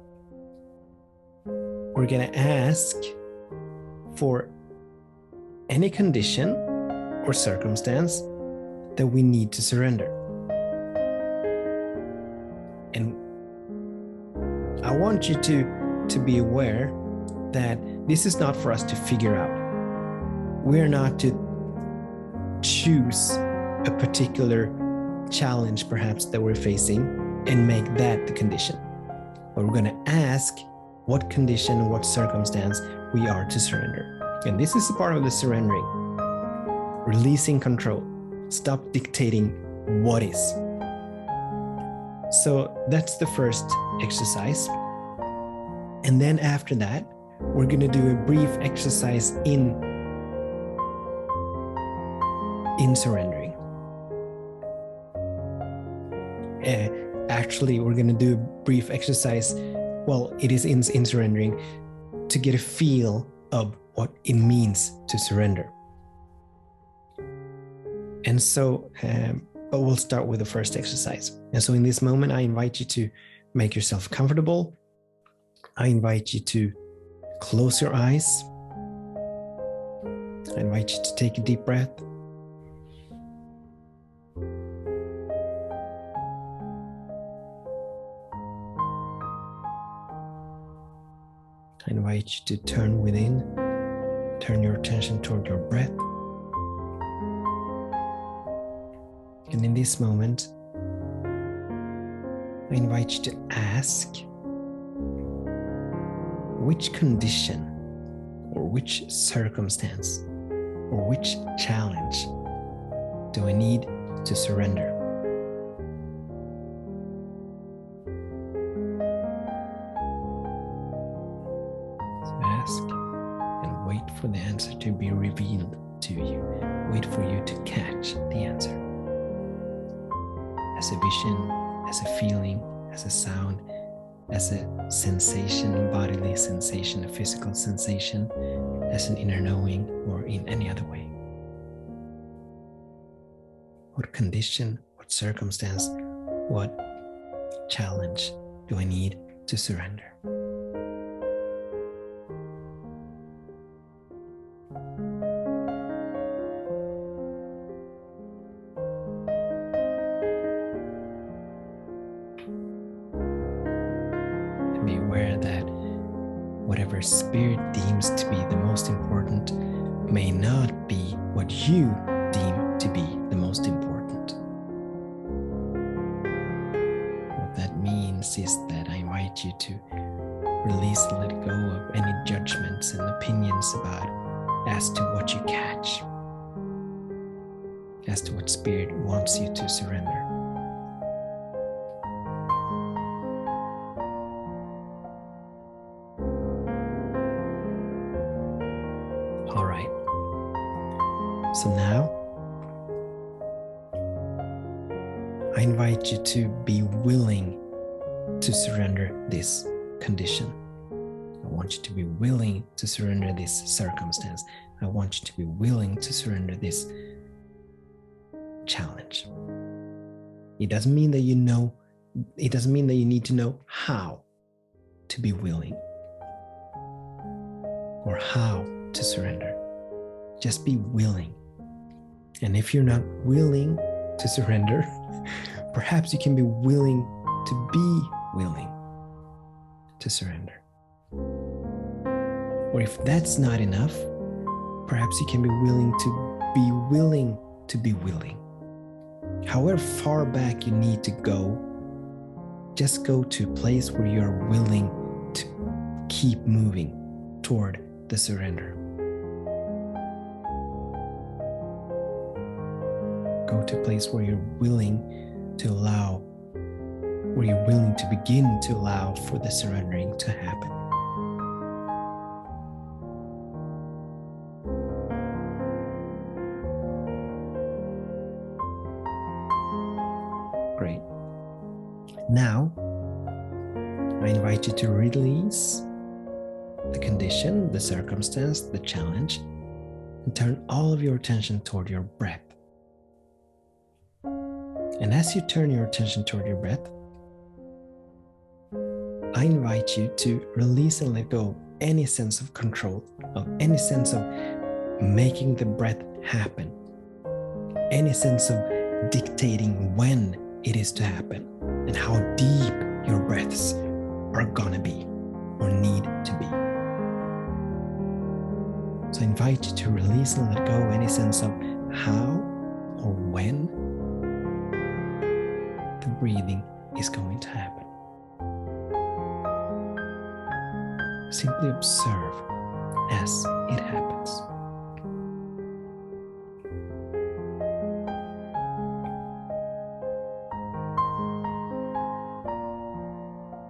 Speaker 1: we're going to ask for any condition or circumstance that we need to surrender. And I want you to be aware that this is not for us to figure out. We're not to choose a particular challenge perhaps that we're facing and make that the condition. But we're going to ask what condition, what circumstance we are to surrender. And this is a part of the surrendering. Releasing control. Stop dictating what is. So that's the first exercise. And then after that, we're going to do a brief exercise in surrendering. Actually, we're going to do a brief exercise, well, it is in surrendering, to get a feel of what it means to surrender. And so, but we'll start with the first exercise. And so in this moment, I invite you to make yourself comfortable. I invite you to close your eyes. I invite you to take a deep breath. I invite you to turn within, turn your attention toward your breath. And in this moment, I invite you to ask, which condition or which circumstance or which challenge do I need to surrender? So ask and wait for the answer to be revealed to you. Wait for you to catch the answer. As a vision, as a feeling, as a sound, as a sensation, a bodily sensation, a physical sensation, as an inner knowing, or in any other way. What condition, what circumstance, what challenge do I need to surrender? Be aware that whatever spirit deems to be the most important may not be what you deem to be the most important. What that means is that I invite you to release and let go of any judgments and opinions as to what you catch, as to what spirit wants you to surrender. All right. So now, I invite you to be willing to surrender this condition. I want you to be willing to surrender this circumstance. I want you to be willing to surrender this challenge. It doesn't mean that it doesn't mean that you need to know how to be willing or how to surrender. Just be willing. And if you're not willing to surrender, perhaps you can be willing to be willing to surrender. Or if that's not enough, perhaps you can be willing to be willing. However far back you need to go, just go to a place where you're willing to keep moving toward the surrender. Go to a place where you're willing to begin to allow for the surrendering to happen. Great. Now, I invite you to release the condition, the circumstance, the challenge, and turn all of your attention toward your breath. And as you turn your attention toward your breath, I invite you to release and let go of any sense of control, of any sense of making the breath happen, any sense of dictating when it is to happen and how deep your breaths are gonna be or need to be. So I invite you to release and let go any sense of how or when the breathing is going to happen. Simply observe as it happens.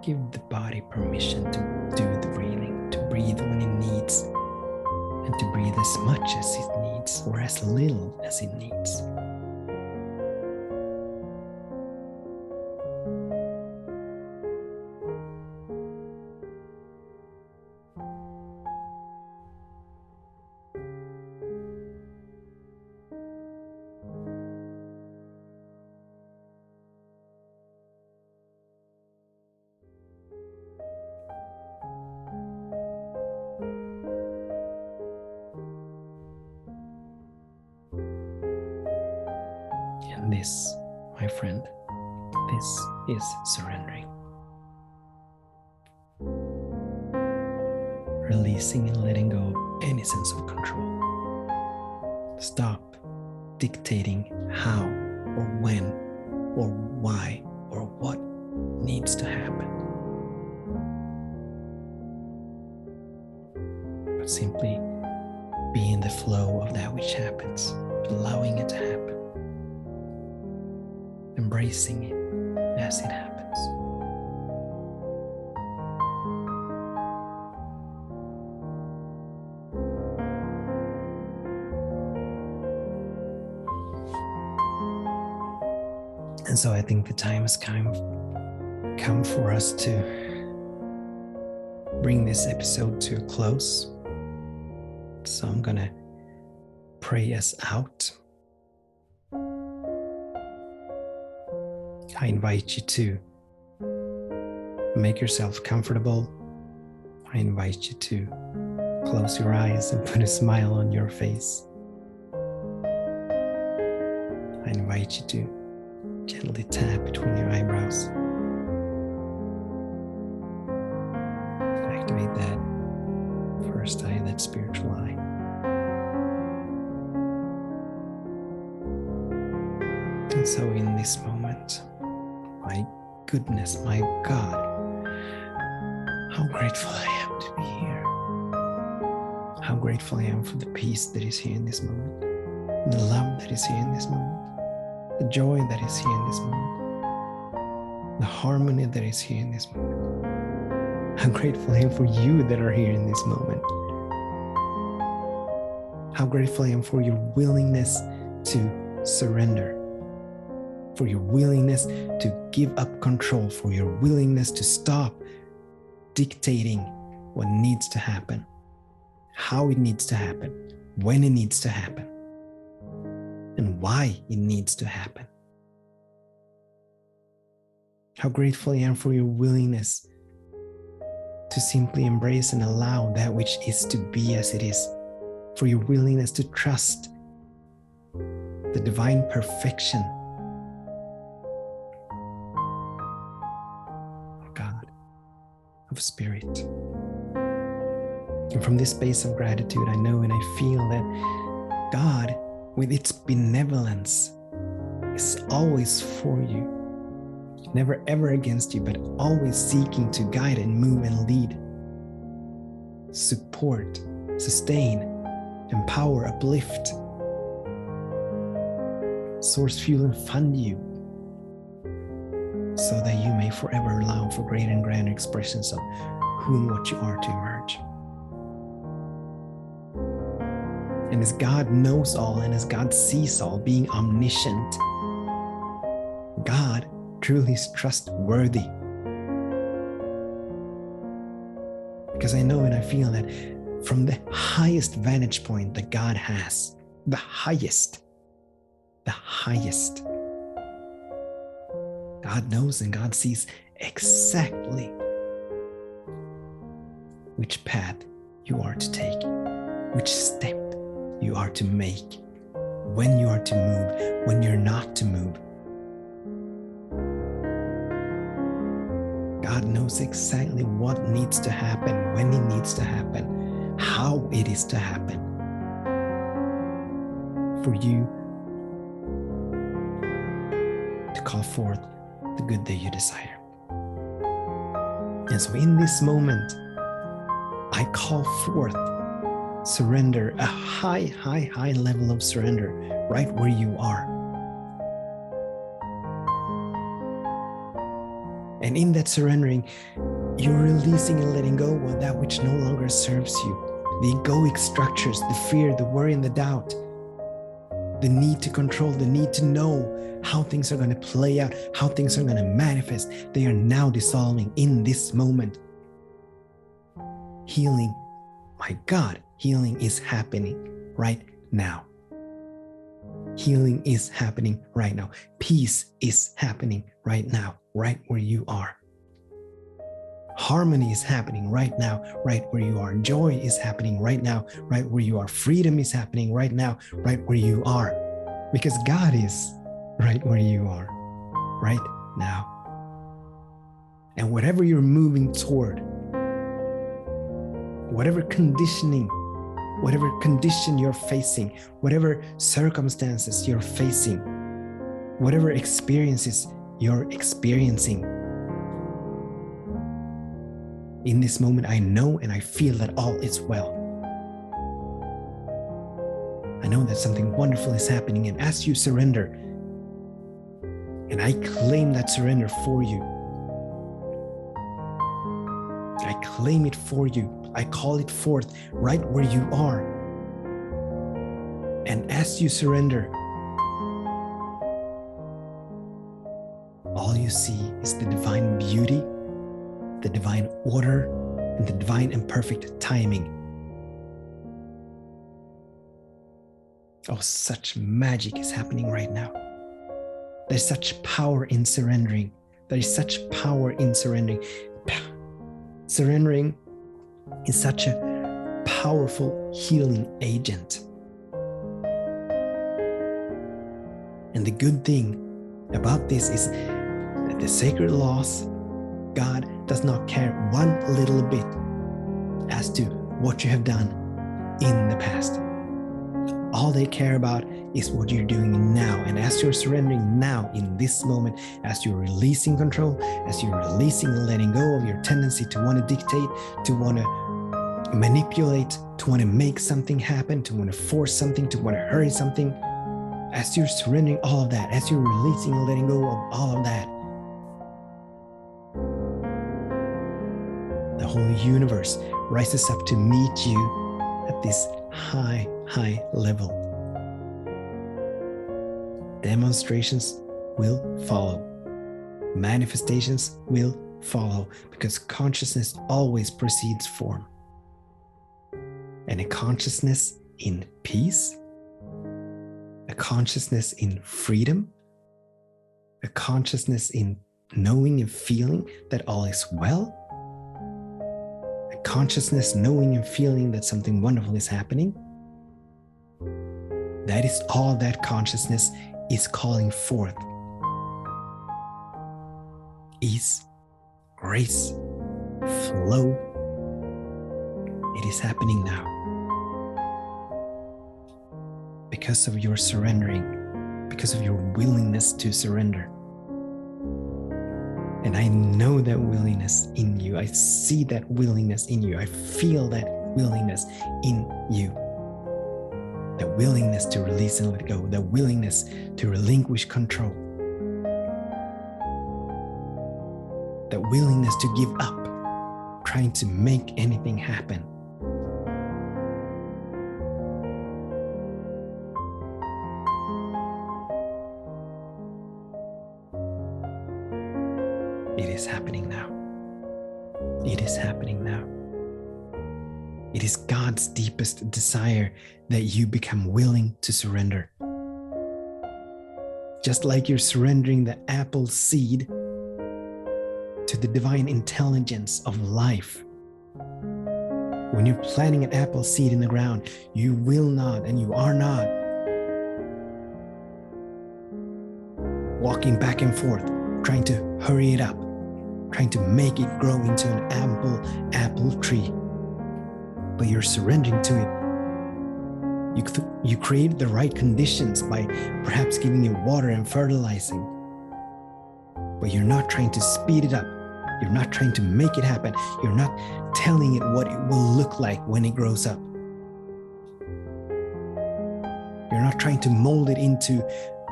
Speaker 1: Give the body permission to do the breathing, to breathe when it needs, and to breathe as much as it needs or as little as it needs. And this, my friend, this is surrendering. Releasing and letting go of any sense of control. Stop dictating how or when or why or what needs to happen. But simply be in the flow of that which happens, allowing it to happen. Embracing it as it happens. And so I think the time has come for us to bring this episode to a close. So I'm gonna pray us out. I invite you to make yourself comfortable. I invite you to close your eyes and put a smile on your face. I invite you to gently tap between your eyebrows. Activate that first eye, that spiritual eye. And so in this moment, my goodness, my God, how grateful I am to be here. How grateful I am for the peace that is here in this moment, the love that is here in this moment, the joy that is here in this moment, the harmony that is here in this moment. How grateful I am for you that are here in this moment. How grateful I am for your willingness to surrender, for your willingness to give up control, for your willingness to stop dictating what needs to happen, how it needs to happen, when it needs to happen, and why it needs to happen. How grateful I am for your willingness to simply embrace and allow that which is to be as it is, for your willingness to trust the divine perfection of God, of Spirit. And from this space of gratitude, I know and I feel that God, with its benevolence, is always for you. Never ever against you, but always seeking to guide and move and lead, support, sustain, empower, uplift, source, fuel, and fund you, so that you may forever allow for greater and grander expressions of who and what you are to emerge. And as God knows all and as God sees all, being omniscient, God truly is trustworthy. Because I know and I feel that from the highest vantage point that God has, the highest, God knows and God sees exactly which path you are to take, which step you are to make, when you are to move, when you're not to move. God knows exactly what needs to happen, when it needs to happen, how it is to happen for you to call forth the good that you desire. And so in this moment, I call forth surrender, a high level of surrender right where you are. And in that surrendering, you're releasing and letting go of that which no longer serves you. The egoic structures, the fear, the worry, and the doubt, the need to control, the need to know how things are going to play out, how things are going to manifest, they are now dissolving in this moment. Healing, my God, healing is happening right now. Healing is happening right now. Peace is happening right now, right where you are. Harmony is happening right now, right where you are. Joy is happening right now, right where you are. Freedom is happening right now, right where you are. Because God is right where you are, right now. And whatever you're moving toward, whatever condition you're facing, whatever circumstances you're facing, whatever experiences you're experiencing, in this moment, I know and I feel that all is well. I know that something wonderful is happening, and as you surrender, and I claim that surrender for you, I claim it for you, I call it forth right where you are. And as you surrender, all you see is the divine beauty, the divine order, and the divine and perfect timing. Oh, such magic is happening right now. There's such power in surrendering. There is such power in surrendering. Surrendering is such a powerful healing agent. And the good thing about this is that the sacred laws, God does not care one little bit as to what you have done in the past. All they care about is what you're doing now. And as you're surrendering now in this moment, as you're releasing control, as you're releasing and letting go of your tendency to want to dictate, to want to manipulate, to want to make something happen, to want to force something, to want to hurry something, as you're surrendering all of that, as you're releasing and letting go of all of that, the whole universe rises up to meet you at this high level. Demonstrations will follow. Manifestations will follow, because consciousness always precedes form. And a consciousness in peace, a consciousness in freedom, a consciousness in knowing and feeling that all is well, a consciousness knowing and feeling that something wonderful is happening. That is all that consciousness is calling forth. Ease, grace, flow. It is happening now. Because of your surrendering, because of your willingness to surrender. And I know that willingness in you. I see that willingness in you. I feel that willingness in you. The willingness to release and let go. The willingness to relinquish control. The willingness to give up trying to make anything happen. It is happening now. It is happening now. It is God's deepest desire that you become willing to surrender. Just like you're surrendering the apple seed to the divine intelligence of life, When you're planting an apple seed in the ground, you will not and you are not walking back and forth, trying to hurry it up, trying to make it grow into an apple tree. But you're surrendering to it. You create the right conditions by perhaps giving it water and fertilizing. But you're not trying to speed it up. You're not trying to make it happen. You're not telling it what it will look like when it grows up. You're not trying to mold it into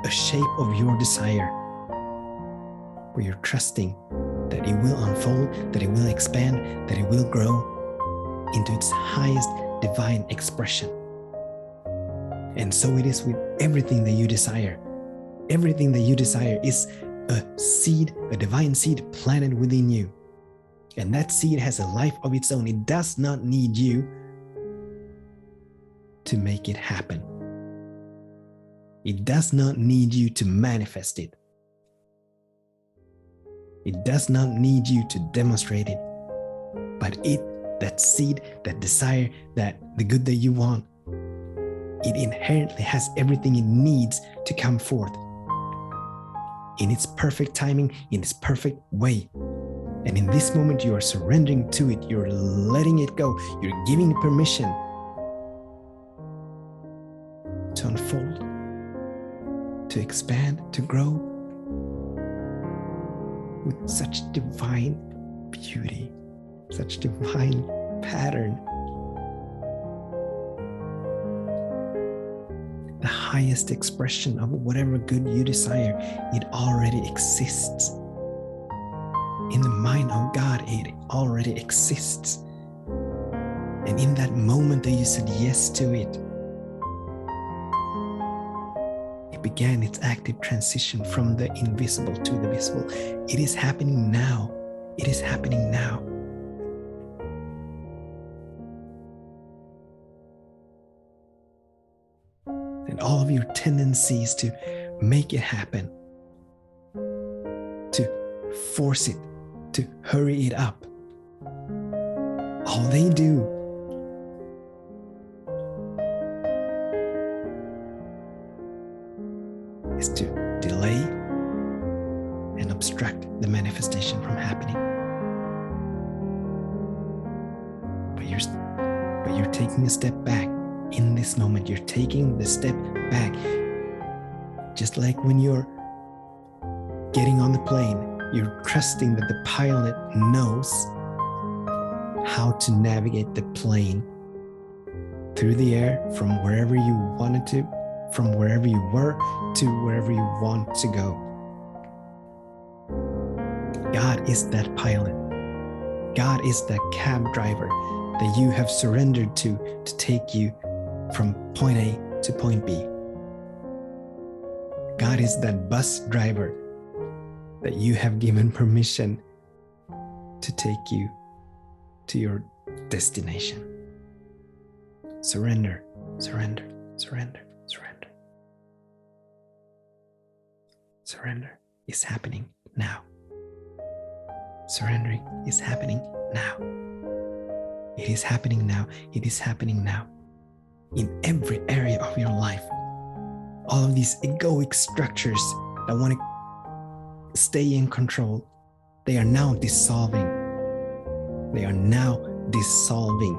Speaker 1: a shape of your desire. But you're trusting that it will unfold, that it will expand, that it will grow into its highest divine expression. And so it is with everything that you desire. Everything that you desire is a seed, a divine seed planted within you. And that seed has a life of its own. It does not need you to make it happen. It does not need you to manifest it. It does not need you to demonstrate it. But that seed, that desire, that the good that you want, it inherently has everything it needs to come forth in its perfect timing, in its perfect way. And in this moment, you are surrendering to it. You're letting it go. You're giving it permission to unfold, to expand, to grow with such divine beauty, such divine pattern. The highest expression of whatever good you desire, it already exists. In the mind of God, it already exists. And in that moment that you said yes to it, it began its active transition from the invisible to the visible. It is happening now. It is happening now. And all of your tendencies to make it happen, to force it, to hurry it up, all they do is to delay and obstruct the manifestation from happening. But you're taking a step back. In this moment, you're taking the step back. Just like when you're getting on the plane, you're trusting that the pilot knows how to navigate the plane through the air from wherever you wanted to, from wherever you were to wherever you want to go. God is that pilot. God is that cab driver that you have surrendered to take you from point A to point B. God is that bus driver that you have given permission to take you to your destination. Surrender, surrender, surrender, surrender. Surrender is happening now. Surrendering is happening now. It is happening now. It is happening now. In every area of your life, all of these egoic structures that want to stay in control, they are now dissolving. They are now dissolving,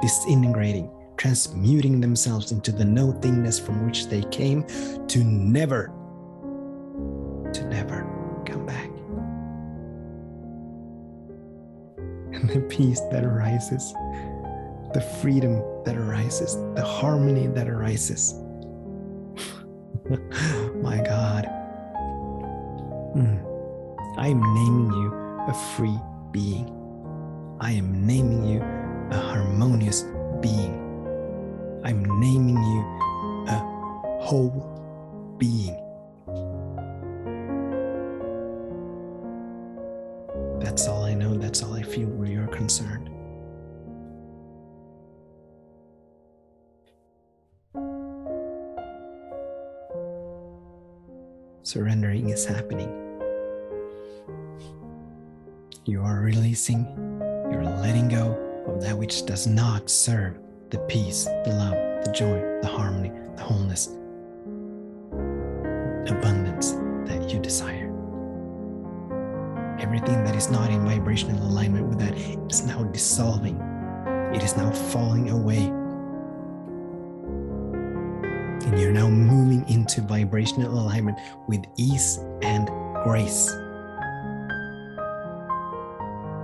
Speaker 1: disintegrating, transmuting themselves into the nothingness from which they came to never come back. And the peace that arises, the freedom that arises, the harmony that arises. My God. I am naming you a free being. I am naming you a harmonious being. I'm naming you a whole being. That's all I know. That's all I feel where you're concerned. Surrendering is happening. You are releasing, you're letting go, of that which does not serve the peace, the love, the joy, the harmony, the wholeness, abundance that you desire. Everything that is not in vibrational alignment with that is now dissolving. It is now falling away. And you're now moving into vibrational alignment with ease and grace.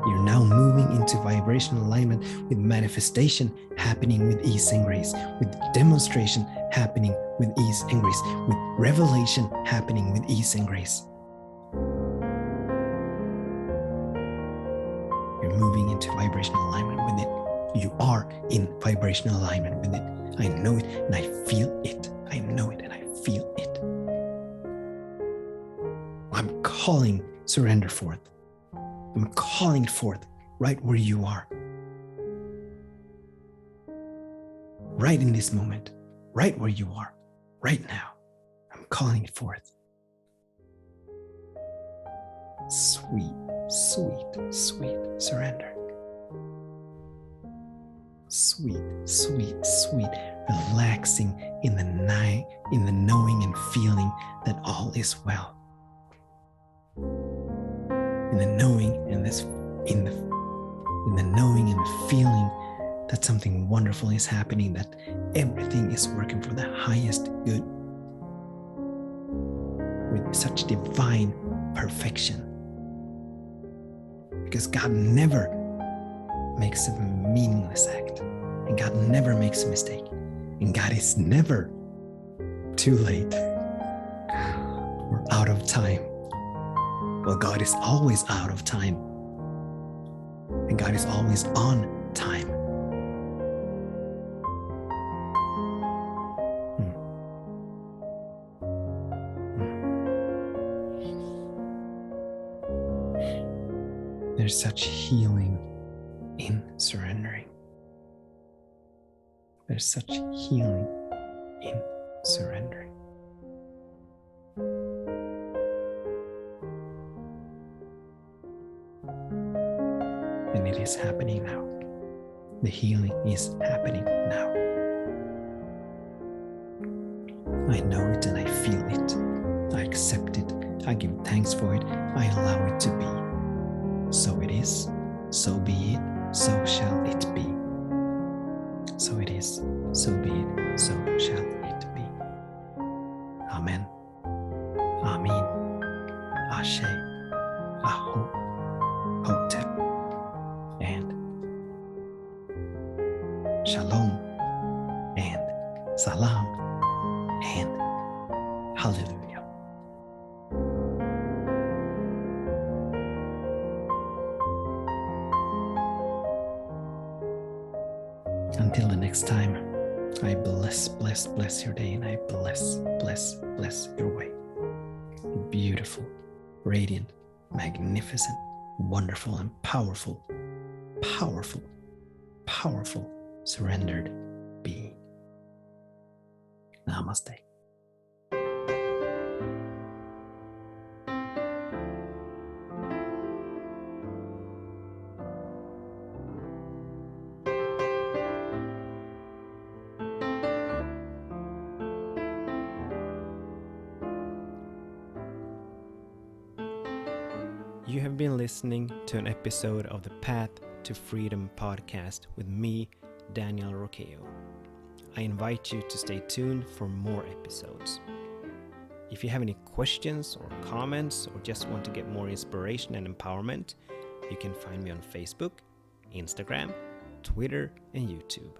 Speaker 1: You're now moving into vibrational alignment with manifestation happening with ease and grace, with demonstration happening with ease and grace, with revelation happening with ease and grace. You're moving into vibrational alignment with it. You are in vibrational alignment with it. I know it and I feel it. I know it and I feel it. I'm calling surrender forth. I'm calling it forth right where you are. Right in this moment, right where you are, right now. I'm calling it forth. Sweet, sweet, sweet surrender. Sweet, sweet, sweet, relaxing in the night, in the knowing and feeling that all is well. In the knowing and in the knowing and the feeling that something wonderful is happening, that everything is working for the highest good with such divine perfection. Because God never makes a meaningless act, and God never makes a mistake, and God is never too late or out of time. Well, God is always out of time, and God is always on time. There's such healing in surrendering. There's such healing in surrendering. And it is happening now. The healing is happening now. I know it and I feel it. I accept it. I give thanks for it. I allow it to be. So it is, so be it, so shall it be. So it is, so be it, so shall it be. Amen. Amin. Ashe. Aho. Hotep. And Shalom. And Salam. And Hallelujah. Until the next time, I bless your day, and I bless your way. Beautiful, radiant, magnificent, wonderful, and powerful, surrendered being. Namaste. You have been listening to an episode of the Path to Freedom podcast with me, Daniel Roqueo. I invite you to stay tuned for more episodes. If you have any questions or comments, or just want to get more inspiration and empowerment, you can find me on Facebook, Instagram, Twitter, and YouTube.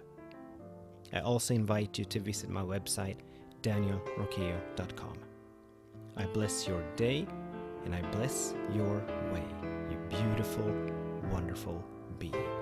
Speaker 1: I also invite you to visit my website, danielroqueo.com. I bless your day, and I bless your way, you beautiful, wonderful being.